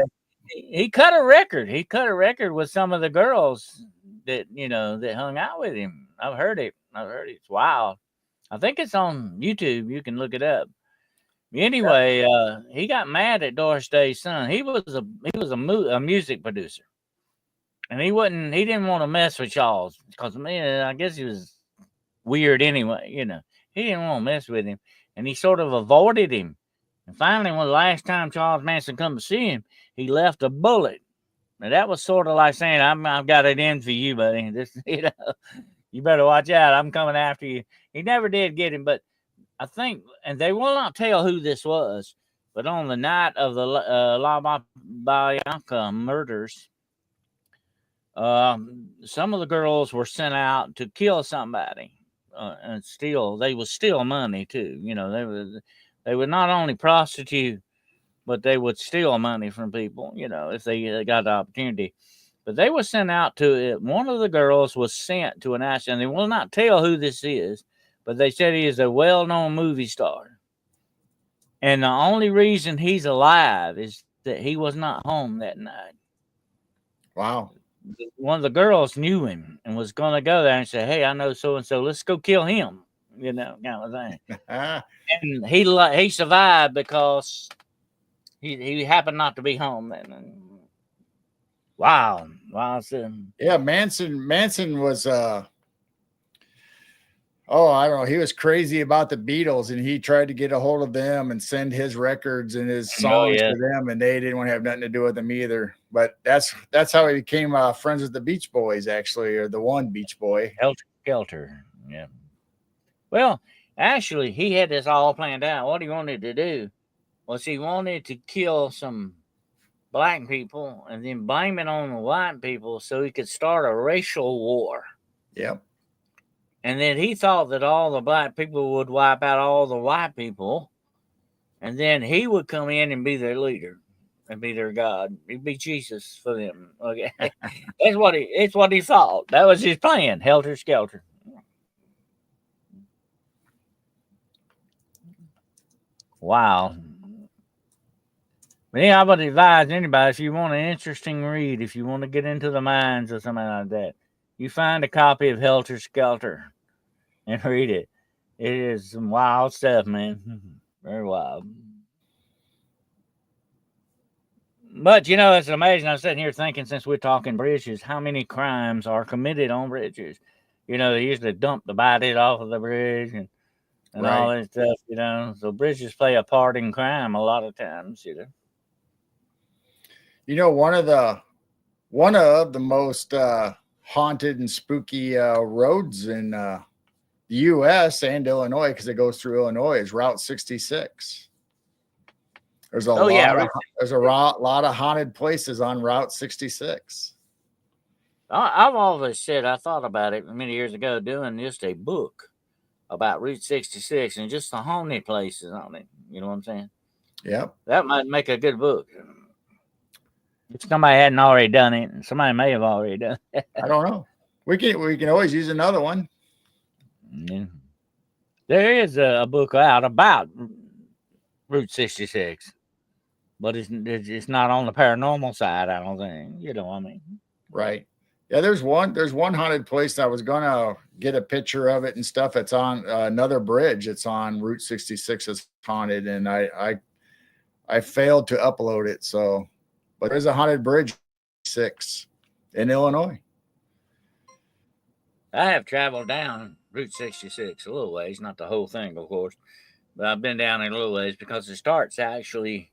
He cut a record. He cut a record with some of the girls that that hung out with him. I've heard it. It's wild. I think it's on YouTube. You can look it up. Anyway, he got mad at Doris Day's son. He was a music producer, and he didn't want to mess with Charles because I guess he was weird anyway. He didn't want to mess with him, and he sort of avoided him. And finally, when the last time Charles Manson come to see him, he left a bullet. Now that was sort of like saying, I've got it in for you, buddy. You better watch out. I'm coming after you. He never did get him, but I think, and they will not tell who this was, but on the night of the La Bianca murders, some of the girls were sent out to kill somebody, and they would steal money too. They would not only prostitute, but they would steal money from people, if they got the opportunity. But they were sent out to it. One of the girls was sent to an accident. They will not tell who this is, but they said he is a well-known movie star. And the only reason he's alive is that he was not home that night. Wow. One of the girls knew him and was going to go there and say, hey, I know so-and-so. Let's go kill him, kind of thing. And he survived because he happened not to be home then. Wow. Yeah, Manson was I don't know. He was crazy about the Beatles, and he tried to get a hold of them and send his records and his songs to them, and they didn't want to have nothing to do with them either. But that's how he became friends with the Beach Boys, actually, or the one Beach Boy. Helter Skelter. Yeah. Well, actually, he had this all planned out. What he wanted to do was he wanted to kill some black people and then blame it on the white people so he could start a racial war. Yep. And then he thought that all the black people would wipe out all the white people, and then he would come in and be their leader and be their God. He'd be Jesus for them. Okay. It's what he thought. That was his plan. Helter Skelter. Wow. But yeah, I would advise anybody, if you want an interesting read, if you want to get into the minds of something like that, you find a copy of Helter Skelter and read it. It is some wild stuff, man. Very wild. But, it's amazing. I'm sitting here thinking, since we're talking bridges, how many crimes are committed on bridges. They usually dump the bodies off of the bridge and right. All that stuff, So bridges play a part in crime a lot of times, One of the most haunted and spooky roads in the U.S. and Illinois, because it goes through Illinois, is Route 66. There's a lot of haunted places on Route 66. I've always said, I thought about it many years ago, doing just a book about Route 66 and just the haunted places on it. You know what I'm saying? Yep. That might make a good book. If somebody hadn't already done it, and somebody may have already done it. I don't know. We can always use another one. Yeah. There is a book out about Route 66, but it's not on the paranormal side, I don't think. You know what I mean? Right. Yeah, there's one haunted place. I was gonna get a picture of it and stuff. It's on another bridge. It's on Route 66. It's haunted, and I failed to upload it. So, but there's a haunted bridge 6 in Illinois. I have traveled down Route 66 a little ways, not the whole thing, of course, but I've been down it a little ways because it starts actually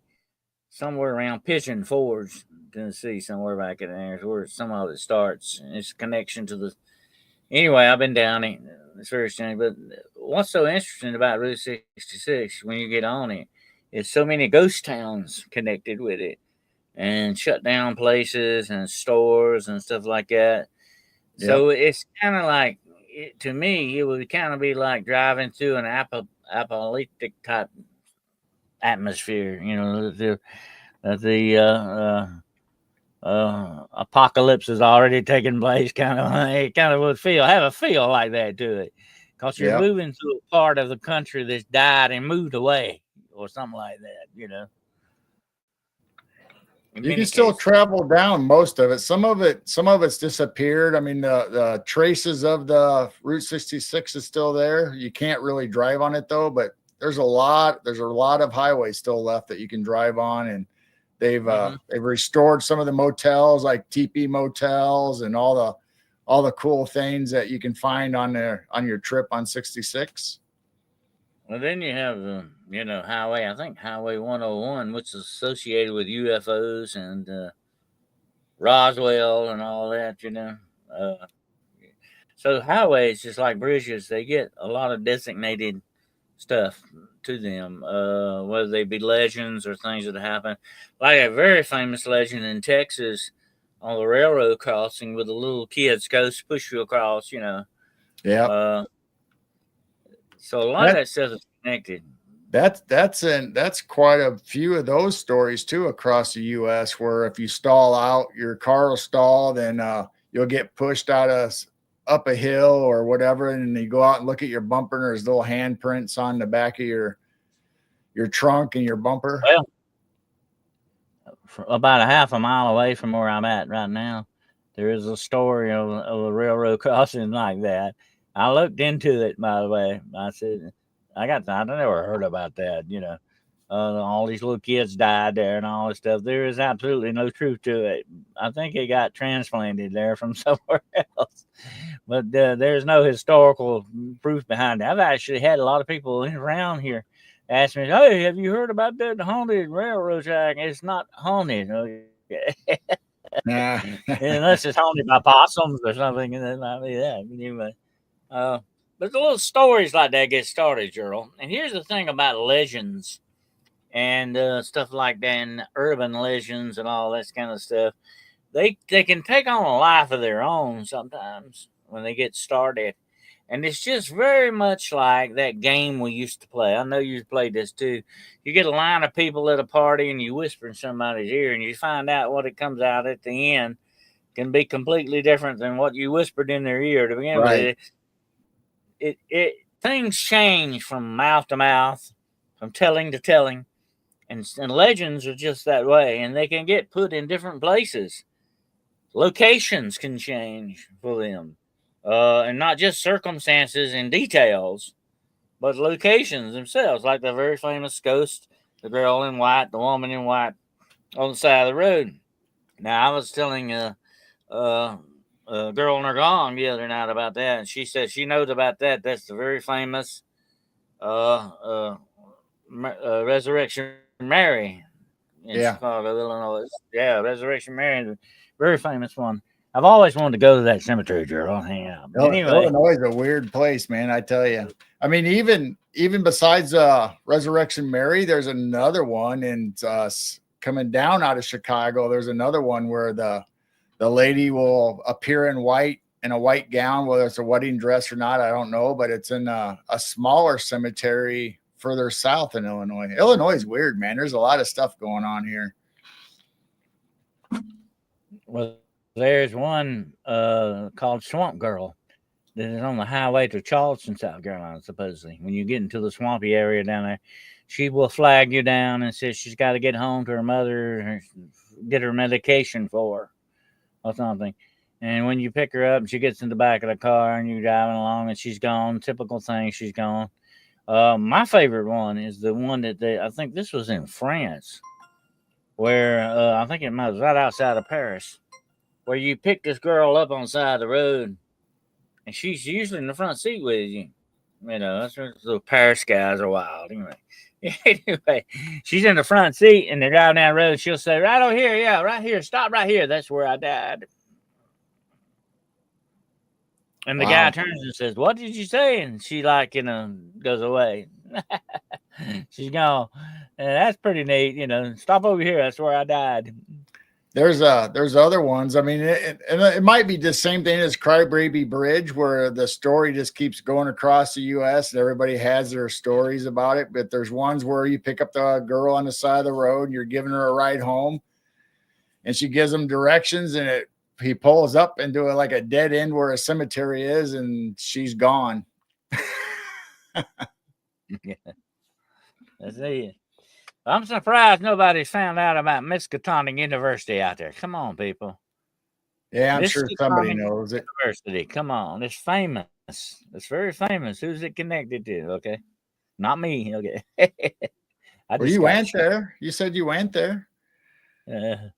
somewhere around Pigeon Forge, Tennessee, somewhere back in there is where some of it starts. It's a connection to the. Anyway, I've been down it. it's very strange. But what's so interesting about Route 66 when you get on it is so many ghost towns connected with it and shut down places and stores and stuff like that. Yep. So it's kind of like, to me, it would kind of be like driving through an apocalyptic type atmosphere. You know, the apocalypse has already taken place. Kind of, it kind of would have a feel like that to it, because you're Yep. moving through a part of the country that's died and moved away, or something like that. You know. In You can many still cases. travel down most of it. Some of it's disappeared. I mean, the traces of the Route 66 is still there. You can't really drive on it though, but there's a lot of highways still left that you can drive on, and they've restored some of the motels, like teepee motels, and all the cool things that you can find on your trip on 66. Well, then you have highway. I think Highway 101, which is associated with UFOs and Roswell and all that. So highways, just like bridges, they get a lot of designated stuff to them, whether they be legends or things that happen. Like a very famous legend in Texas on the railroad crossing with the little kids ghosts push you across. Yeah. So a lot of that stuff is connected. That's quite a few of those stories too across the U.S. where if you stall out, your car will stall, then you'll get pushed up a hill or whatever, and you go out and look at your bumper, and there's little handprints on the back of your trunk and your bumper. Well, about a half a mile away from where I'm at right now, there is a story of a railroad crossing like that. I looked into it, by the way. I said, I never heard about that. All these little kids died there and all this stuff. There is absolutely no truth to it. I think it got transplanted there from somewhere else, but there's no historical proof behind it. I've actually had a lot of people around here ask me, "Hey, have you heard about that haunted railroad track?" It's not haunted, okay? Nah. Unless it's haunted by possums or something, and then I mean that. Anyway, but the little stories like that get started, Gerald. And here's the thing about legends and stuff like that, and urban legends and all that kind of stuff. They can take on a life of their own sometimes when they get started. And it's just very much like that game we used to play. I know you played this too. You get a line of people at a party and you whisper in somebody's ear, and you find out what it comes out at the end can be completely different than what you whispered in their ear to begin Right. with. It things change from mouth to mouth, from telling to telling, and legends are just that way, and they can get put in different places. Locations can change for them, and not just circumstances and details, but locations themselves, like the very famous ghost, the girl in white, the woman in white on the side of the road. Now, I was telling girl in her gong the other night about that, and she said she knows about that. That's the very famous Resurrection Mary in Chicago, Illinois. Yeah, Resurrection Mary, very famous one. I've always wanted to go to that cemetery, Gerald, hang out. Anyway, Illinois is a weird place, man. I tell you. I mean, even besides Resurrection Mary, there's another one, and coming down out of Chicago, there's another one where the lady will appear in white, in a white gown, whether it's a wedding dress or not, I don't know, but it's in a smaller cemetery further south in Illinois. Illinois is weird, man. There's a lot of stuff going on here. Well, there's one called Swamp Girl that is on the highway to Charleston, South Carolina, supposedly. When you get into the swampy area down there, she will flag you down and says she's got to get home to her mother or get her medication for her or something. And when you pick her up, she gets in the back of the car and you're driving along and she's gone. Typical thing, she's gone. My favorite one is the one that I think this was in France, where I think it was right outside of Paris, where you pick this girl up on the side of the road, and she's usually in the front seat with you. That's the Paris guys are wild. Anyway, she's in the front seat, and they're driving down the road. She'll say, "Right over here, yeah, right here. Stop right here. That's where I died." And the guy Wow. turns and says, "What did you say?" And she goes away. She's gone. And that's pretty neat. Stop over here. That's where I died. There's other ones. I mean, it might be the same thing as Crybaby Bridge, where the story just keeps going across the U.S. and everybody has their stories about it. But there's ones where you pick up the girl on the side of the road and you're giving her a ride home, and she gives him directions, and he pulls up into like a dead end where a cemetery is, and she's gone. That's it. I'm surprised nobody's found out about Miskatonic University out there. Come on, people. Yeah, I'm sure somebody Miskatonic knows it. University. Come on. It's famous. It's very famous. Who's it connected to? Okay. Not me. Okay. Well, you went there. You said you went there. I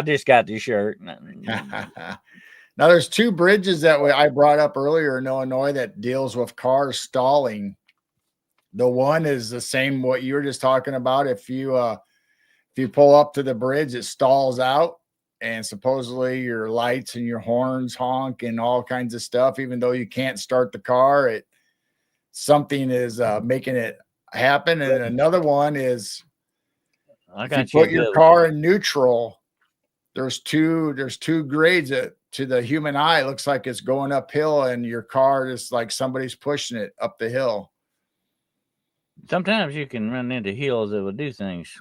just got the shirt. Now, there's two bridges that I brought up earlier in Illinois that deals with cars stalling. The one is the same what you were just talking about. If you pull up to the bridge, it stalls out, and supposedly your lights and your horns honk and all kinds of stuff. Even though you can't start the car, something is making it happen. And another one is if you put your car in neutral, there's two grades to the human eye. It looks like it's going uphill, and your car is like somebody's pushing it up the hill. Sometimes you can run into hills that will do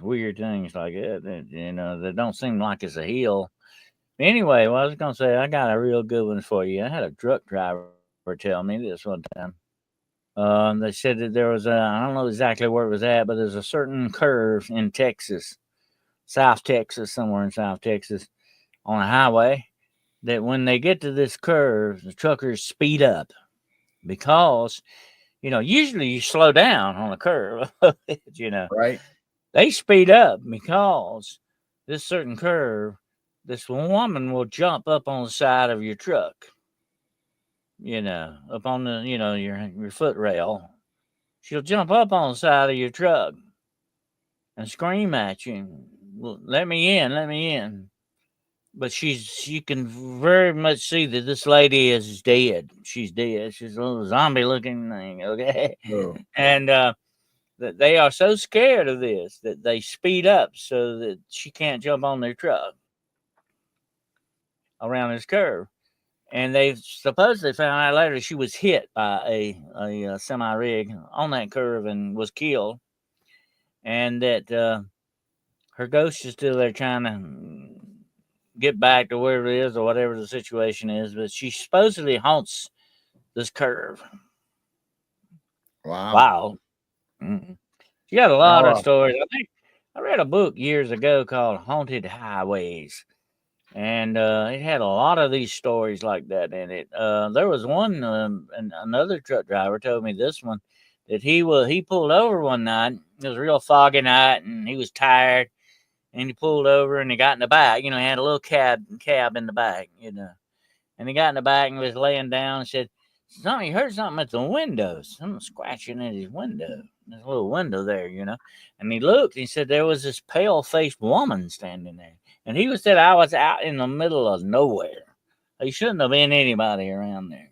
weird things like that, that don't seem like it's a hill. Anyway, I was going to say, I got a real good one for you. I had a truck driver tell me this one time. They said that there was I don't know exactly where it was at, but there's a certain curve in Texas, South Texas, somewhere in South Texas, on a highway, that when they get to this curve, the truckers speed up because, usually you slow down on a curve, Right. They speed up because this certain curve, this woman will jump up on the side of your truck, up on the, your foot rail. She'll jump up on the side of your truck and scream at you, let me in, let me in. But you can very much see that this lady is dead. She's dead. She's a little zombie looking thing. Okay. Oh. And, that they are so scared of this that they speed up so that she can't jump on their truck around this curve. And they supposedly found out later she was hit by a semi rig on that curve and was killed, and that her ghost is still there trying to get back to wherever it is or whatever the situation is. But she supposedly haunts this curve. Wow. Mm-hmm. She got a lot of stories. I think I read a book years ago called Haunted Highways, and it had a lot of these stories like that in it. There was one, and another truck driver told me this one, that he pulled over one night. It was a real foggy night, and he was tired, and he pulled over and he got in the back. He had a little cab in the back, and he got in the back and was laying down and said, he heard something at the window, something scratching at his window. There's a little window there, and he looked, and he said there was this pale-faced woman standing there. And he said I was out in the middle of nowhere. There shouldn't have been anybody around there.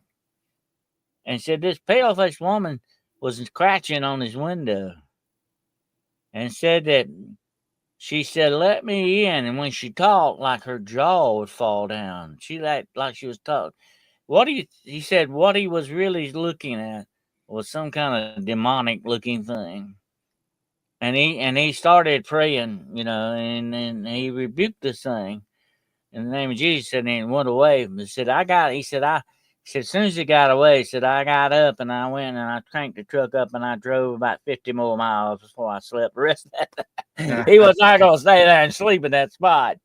And said this pale-faced woman was scratching on his window. And said that she said, let me in. And when she talked, like her jaw would fall down. She like she was talking. He said what he was really looking at was some kind of demonic looking thing. And he started praying, and he rebuked this thing in the name of Jesus, and he went away. But he said, as soon as he got away, he said, I got up and I went and I cranked the truck up and I drove about 50 more miles before I slept the rest of that time. He was not going to stay there and sleep in that spot.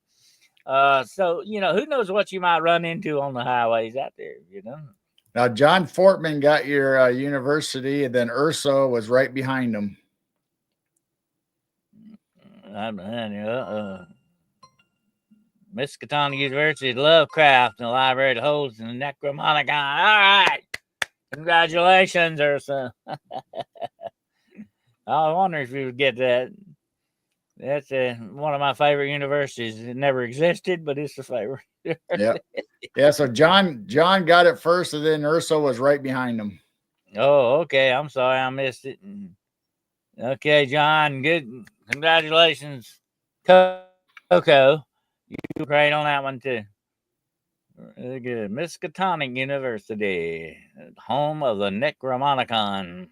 So, who knows what you might run into on the highways out there, Now, John Fortman got your university, and then Urso was right behind him. Miskatonic University, Lovecraft, and the library that holds the Necromonicon. All right. Congratulations, Ursa. I wonder if you would get that. That's one of my favorite universities. It never existed, but it's a favorite. Yep. Yeah, so John got it first, and then Urso was right behind him. Oh, okay. I'm sorry I missed it. Okay, John. Good. Congratulations, Coco. You were great on that one too. Really good. Miskatonic University, home of the Necromonicon.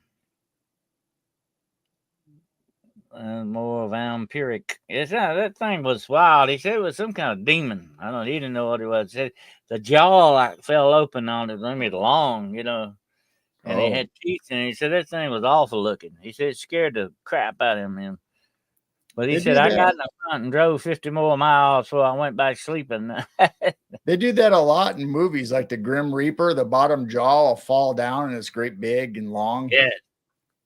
And more vampiric. It's that thing was wild. He said it was some kind of demon. I don't know. He didn't know what it was. He said the jaw like fell open on it. I mean, long, and it had teeth. And he said that thing was awful looking. He said it scared the crap out of him. But he said I got in the front and drove 50 more miles before I went back sleeping. They do that a lot in movies, like the Grim Reaper. The bottom jaw will fall down and it's great, big and long. Yeah,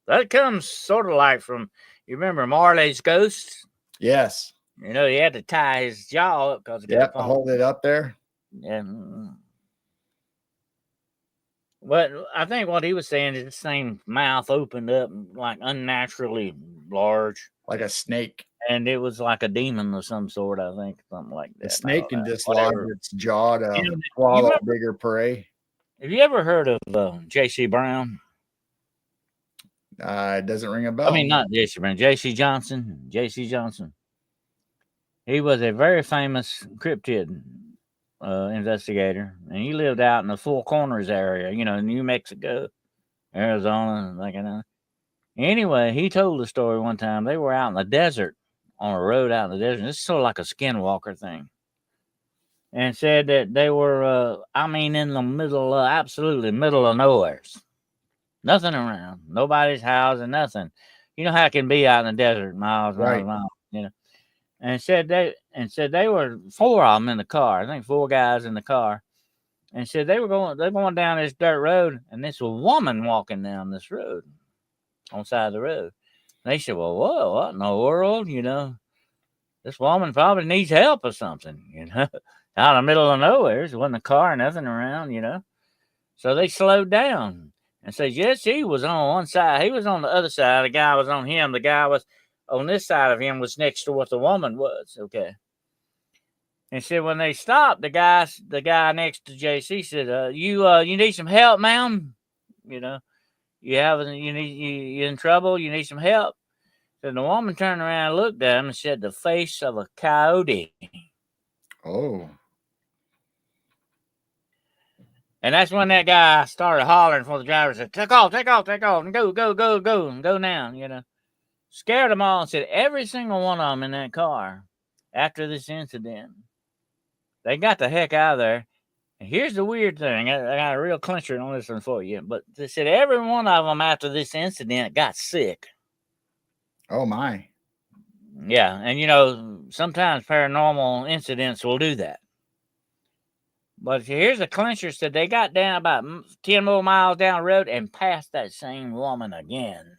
that comes sort of like from, you remember Marley's Ghost? Yes. He had to tie his jaw up because to hold it up there. Yeah. But I think what he was saying is this thing mouth opened up like unnaturally large, like a snake, and it was like a demon of some sort. I think something like that. The snake can dislodge its jaw to swallow bigger prey. Have you ever heard of J.C. Brown? It doesn't ring a bell. I mean, not J.C. Brown, J.C. Johnson. J.C. Johnson. He was a very famous cryptid investigator, and he lived out in the Four Corners area, New Mexico, Arizona, like that. Anyway, he told the story one time. They were out in the desert, on a road out in the desert. This is sort of like a skinwalker thing. And said that they were, in the middle, absolutely middle of nowhere. Nothing around. Nobody's house and nothing. You know how it can be out in the desert, miles and miles, And said they were 4 of them in the car. I think 4 guys in the car. And said they're going down this dirt road, and this woman walking down this road, on the side of the road. And they said, well, what in the world? This woman probably needs help or something, out in the middle of nowhere. There wasn't a car, nothing around, So they slowed down and said, yes, he was on one side. He was on the other side. The guy was on him. The guy was on this side of him was next to what the woman was. Okay. And said when they stopped, the guy next to JC said, you need some help, ma'am? You in trouble? You need some help? So the woman turned around and looked at him and said, the face of a coyote. Oh. And that's when that guy started hollering for the driver, said, take off, and go now, Scared them all and said every single one of them in that car after this incident, they got the heck out of there. And here's the weird thing. I got a real clincher on this one for you. But they said every one of them after this incident got sick. Oh, my. Yeah. And, sometimes paranormal incidents will do that. But here's a clincher. Said they got down about 10 more miles down the road and passed that same woman again.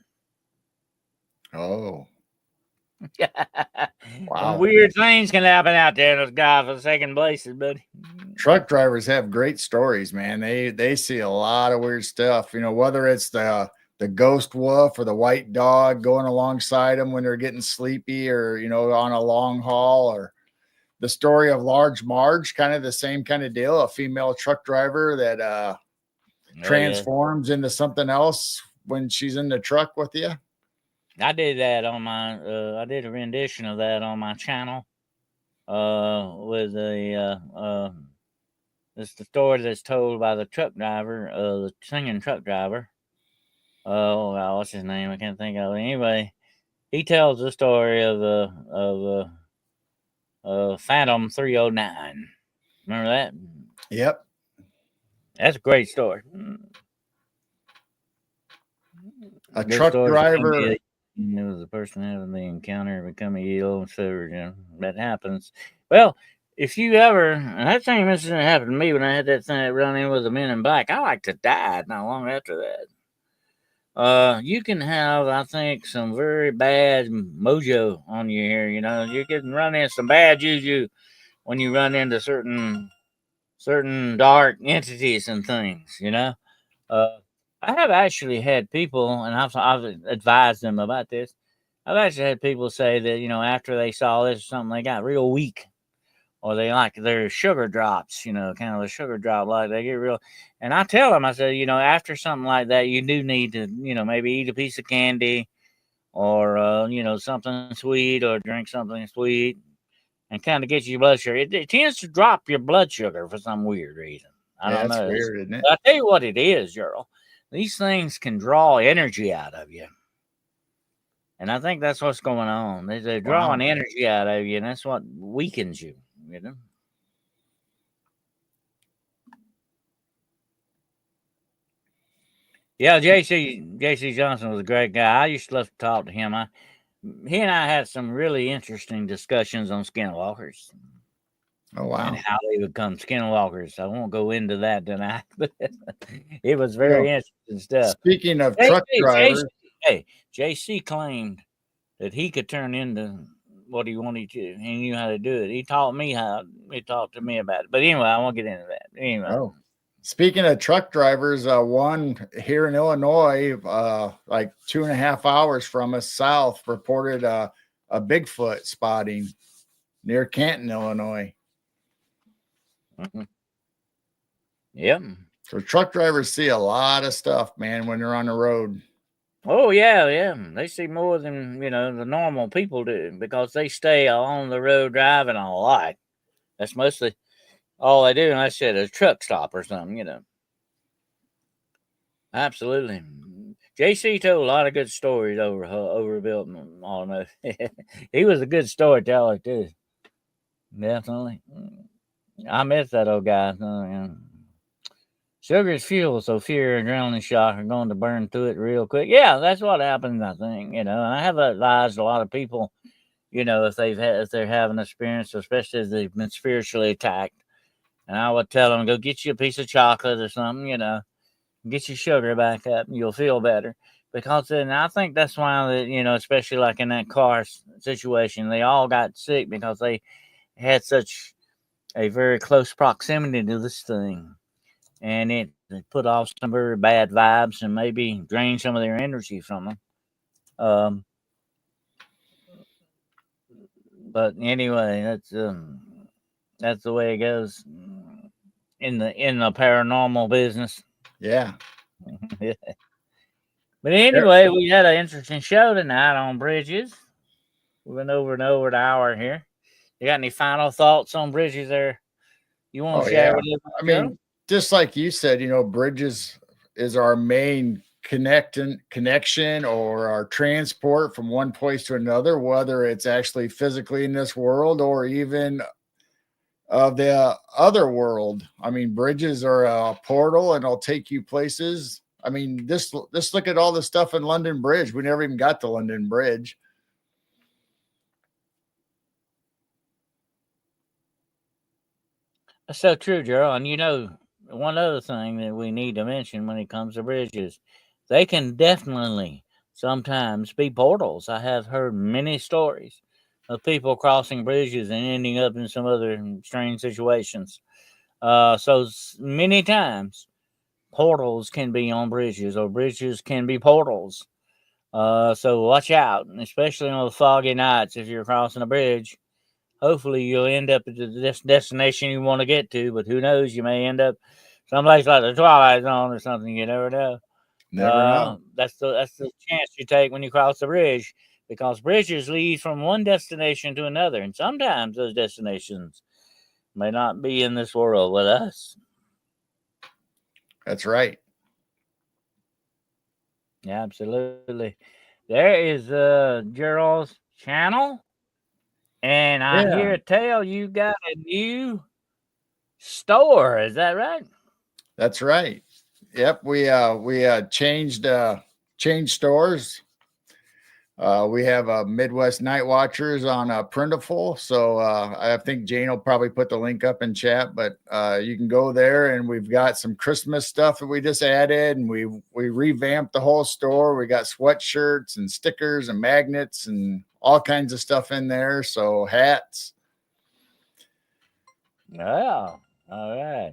Oh. Wow. Weird things can happen out there in those God forsaken places, buddy. Truck drivers have great stories, man. They see a lot of weird stuff, whether it's the ghost wolf or the white dog going alongside them when they're getting sleepy or, on a long haul, or the story of Large Marge, kind of the same kind of deal. A female truck driver that transforms into something else when she's in the truck with you. I did that on my, I did a rendition of that on my channel with it's the story that's told by the truck driver, the singing truck driver. Oh, God, what's his name? I can't think of it. Anyway, he tells the story of Phantom 309. Remember that? Yep. That's a great story. A truck driver. It was the person having the encounter becoming ill and so that happens. Well, if you ever, and that same incident happened to me when I had that thing run in with the men in black. I like to die not long after that. You can have, I think, some very bad mojo on you here. You can run in some bad juju when you run into certain dark entities and things. I have actually had people, and I've advised them about this. I've actually had people say that, after they saw this or something, they got real weak or they like their sugar drops, kind of a sugar drop, like they get real. And I tell them, I said, after something like that, you do need to, maybe eat a piece of candy or, something sweet or drink something sweet and kind of get your blood sugar. It tends to drop your blood sugar for some weird reason. I Yeah, don't that's know. weird, isn't it? But I tell you what it is, Gerald. These things can draw energy out of you. And I think that's what's going on. They're drawing Wow. energy out of you, and that's what weakens you, Yeah, JC Johnson was a great guy. I used to love to talk to him. He and I had some really interesting discussions on skinwalkers. Oh, wow. And how they become skinwalkers. I won't go into that tonight, but it was very interesting stuff. Speaking of truck drivers, JC claimed that he could turn into what he wanted to. He knew how to do it. He taught me how. He talked to me about it. But anyway, I won't get into that. Anyway. Speaking of truck drivers, one here in Illinois, like 2.5 hours from us south, reported a Bigfoot spotting near Canton, Illinois. Mm-hmm. Yep. So truck drivers see a lot of stuff, man, when they're on the road. Oh yeah. They see more than the normal people do because they stay on the road driving a lot. That's mostly all they do, unless they're at a truck stop or something, Absolutely. JC told a lot of good stories over Bilton. Almost. He was a good storyteller too. Definitely. I miss that old guy. Sugar is fuel, so fear, adrenaline shock are going to burn through it real quick. Yeah, that's what happens, I think. And I have advised a lot of people, if they're having an experience, especially if they've been spiritually attacked, and I would tell them, go get you a piece of chocolate or something, get your sugar back up, and you'll feel better. Because then I think that's why especially like in that car situation, they all got sick because they had such a very close proximity to this thing, and it put off some very bad vibes and maybe drain some of their energy from them. But anyway, that's the way it goes in the paranormal business. Yeah. But anyway, we had an interesting show tonight on bridges. We went over an hour here. You got any final thoughts on bridges there you want to share with us? I mean, just like you said, bridges is our main connection or our transport from one place to another, whether it's actually physically in this world or even of the other world. I mean, bridges are a portal and they'll take you places. I mean, just look at all the stuff in London Bridge. We never even got to London Bridge. That's so true, Gerald. And one other thing that we need to mention when it comes to bridges, they can definitely sometimes be portals. I have heard many stories of people crossing bridges and ending up in some other strange situations. So many times portals can be on bridges or bridges can be portals. So watch out, especially on the foggy nights if you're crossing a bridge. Hopefully you'll end up at the destination you want to get to, but who knows? You may end up someplace like the Twilight Zone or something. You never know. Never know. That's the chance you take when you cross the bridge, because bridges lead from one destination to another, and sometimes those destinations may not be in this world with us. That's right. Yeah, absolutely. There is Gerald's channel, and I hear tell you got a new store. Is that right? That's right. Yep, we changed stores. We have Midwest Night Watchers on Printful. So I think Jane will probably put the link up in chat, but you can go there, and we've got some Christmas stuff that we just added, and we revamped the whole store. We got sweatshirts and stickers and magnets and all kinds of stuff in there. So hats. Yeah. All right.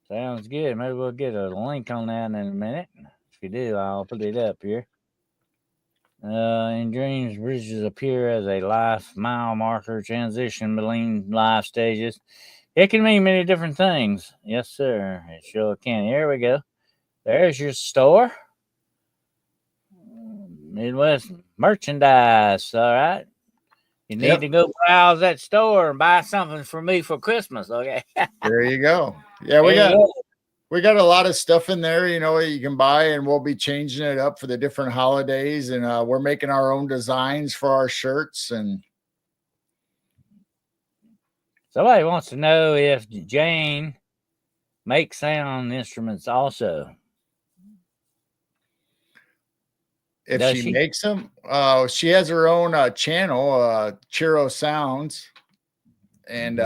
Sounds good. Maybe we'll get a link on that in a minute. If you do, I'll put it up here. In dreams, bridges appear as a life mile marker, transition between life stages. It can mean many different things. Yes, sir. It sure can. Here we go. There's your store. Midwest merchandise. All right. You need to go browse that store and buy something for me for Christmas. Okay. There you go. Yeah, we got a lot of stuff in there, you know, you can buy, and we'll be changing it up for the different holidays. And we're making our own designs for our shirts. And somebody wants to know if Jane makes sound instruments also. if she makes them, she has her own channel, Chiro Sounds. And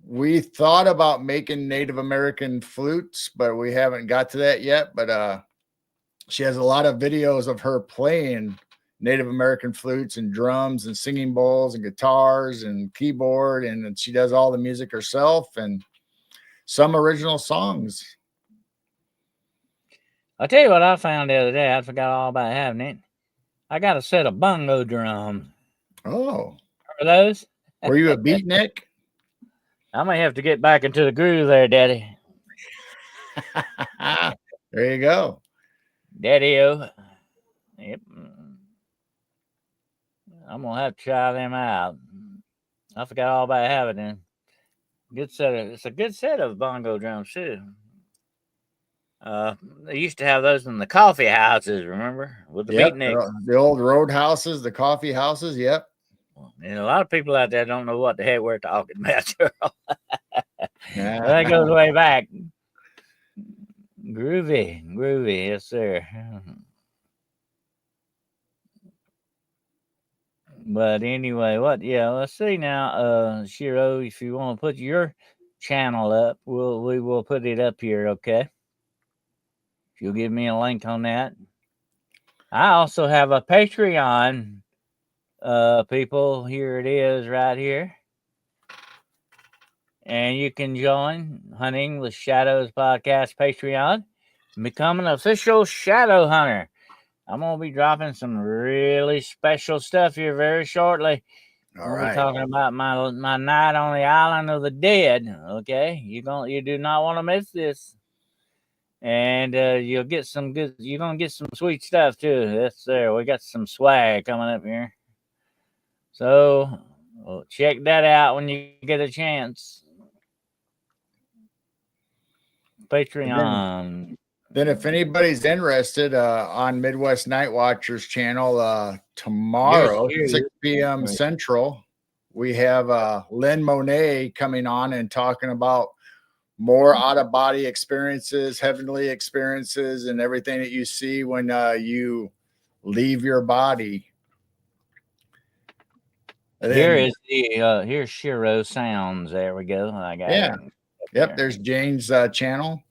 we thought about making Native American flutes, but we haven't got to that yet. But she has a lot of videos of her playing Native American flutes and drums and singing bowls and guitars and keyboard. And she does all the music herself and some original songs. I'll tell you what I found the other day. I forgot all about having it. I got a set of bongo drums. Oh. Remember those? Were you a beatnik? I may have to get back into the groove there, Daddy. There you go. Daddy-o. Yep. I'm going to have to try them out. I forgot all about having them. It's a good set of bongo drums, too. They used to have those in the coffee houses, remember? With the beatniks. The old road houses, the coffee houses, yep. And a lot of people out there don't know what the heck we're talking about, Cheryl. That goes way back. Groovy, yes, sir. But anyway, let's see now, Shiro, if you want to put your channel up, we will put it up here, okay? If you'll give me a link on that. I also have a Patreon, people. Here it is right here. And you can join Hunting with Shadows Podcast Patreon and become an official shadow hunter. I'm going to be dropping some really special stuff here very shortly. We'll be talking about my night on the island of the dead. Okay, you do not want to miss this, and you're gonna get some sweet stuff too. That's there. We got some swag coming up here, so check that out when you get a chance. Patreon. Then if anybody's interested, on Midwest Night Watchers channel, tomorrow, 6 p.m. Central, we have Lynn Monet coming on and talking about more out-of-body experiences, heavenly experiences, and everything that you see when you leave your body. Here's Shiro Sounds. There we go. I got it. Yep, there's Jane's channel.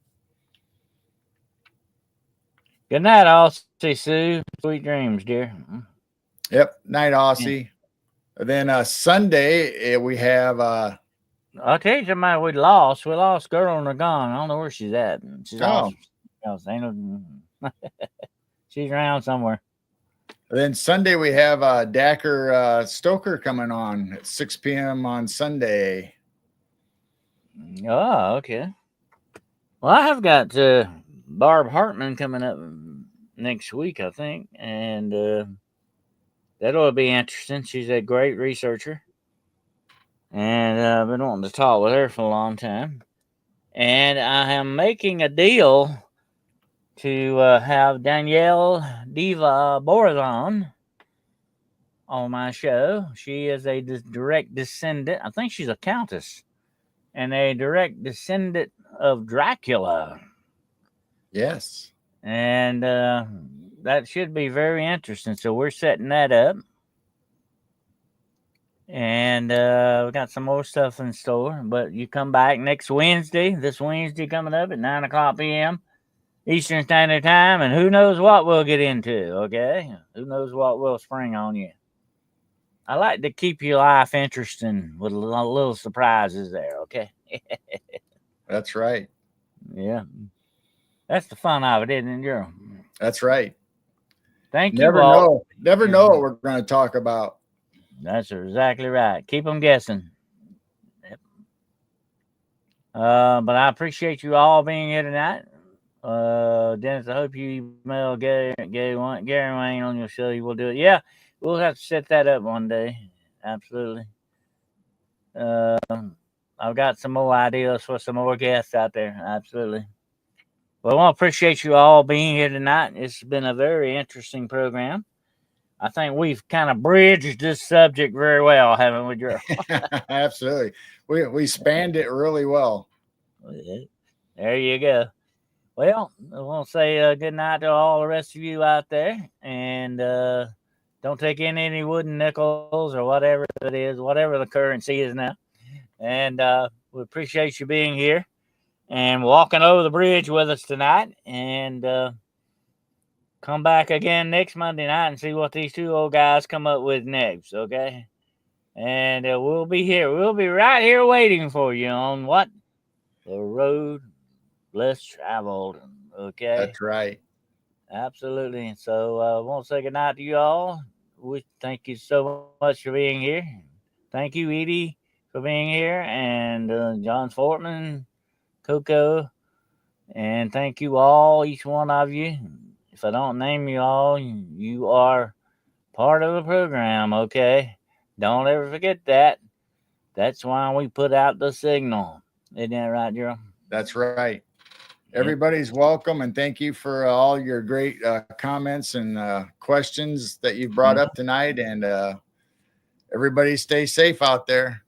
Good night, Aussie Sue. Sweet dreams, dear. Yep, night, Aussie. Yeah. Then Sunday we have. I'll tell you somebody we lost. We lost Girl on the Gong. I don't know where she's at. She's awesome. She's around somewhere. Then Sunday we have Dacker Stoker coming on at 6 p.m. on Sunday. Oh, okay. Well, I have got Barb Hartman coming up next week, I think, and that'll be interesting. She's a great researcher, and I've been wanting to talk with her for a long time. And I am making a deal to have Danielle Diva Borazon on my show. She is a direct descendant. I think she's a countess and a direct descendant of Dracula. Yes. And that should be very interesting. So we're setting that up. And we got some more stuff in store. But you come back this Wednesday coming up at 9 o'clock p.m. Eastern Standard Time. And who knows what we'll get into, okay? Who knows what will spring on you. I like to keep your life interesting with little surprises there, okay? That's right. Yeah. That's the fun of it, isn't it, Gerald? That's right. Thank Never you all. know. Never know what we're going to talk about. That's exactly right. Keep them guessing. But I appreciate you all being here tonight. Dennis, I hope you email Gary Wayne on your show. You will do it. Yeah, we'll have to set that up one day. Absolutely. I've got some more ideas for some more guests out there. Absolutely. Well, I want to appreciate you all being here tonight. It's been a very interesting program. I think we've kind of bridged this subject very well, haven't we, Gerald? Absolutely. We spanned it really well. There you go. Well, I want to say good night to all the rest of you out there. And don't take in any wooden nickels or whatever it is, whatever the currency is now. And we appreciate you being here and walking over the bridge with us tonight. And come back again next Monday night and see what these two old guys come up with next, okay? And we'll be here. We'll be right here waiting for you on what? The road less traveled, okay? That's right. Absolutely. So I want to say good night to you all. We thank you so much for being here. Thank you, Edie, for being here, and John Fortman, Coco, and thank you all, each one of you. If I don't name you all, you are part of the program, okay? Don't ever forget that. That's why we put out the signal. Isn't that right, Gerald? That's right. Everybody's welcome, and thank you for all your great comments and questions that you brought up tonight. And everybody stay safe out there.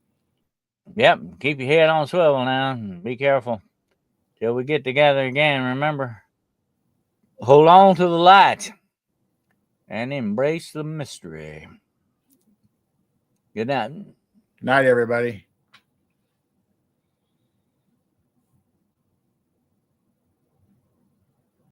Yep. Keep your head on swivel now. Be careful. Till we get together again, remember, hold on to the light and embrace the mystery. Good night. Night, everybody.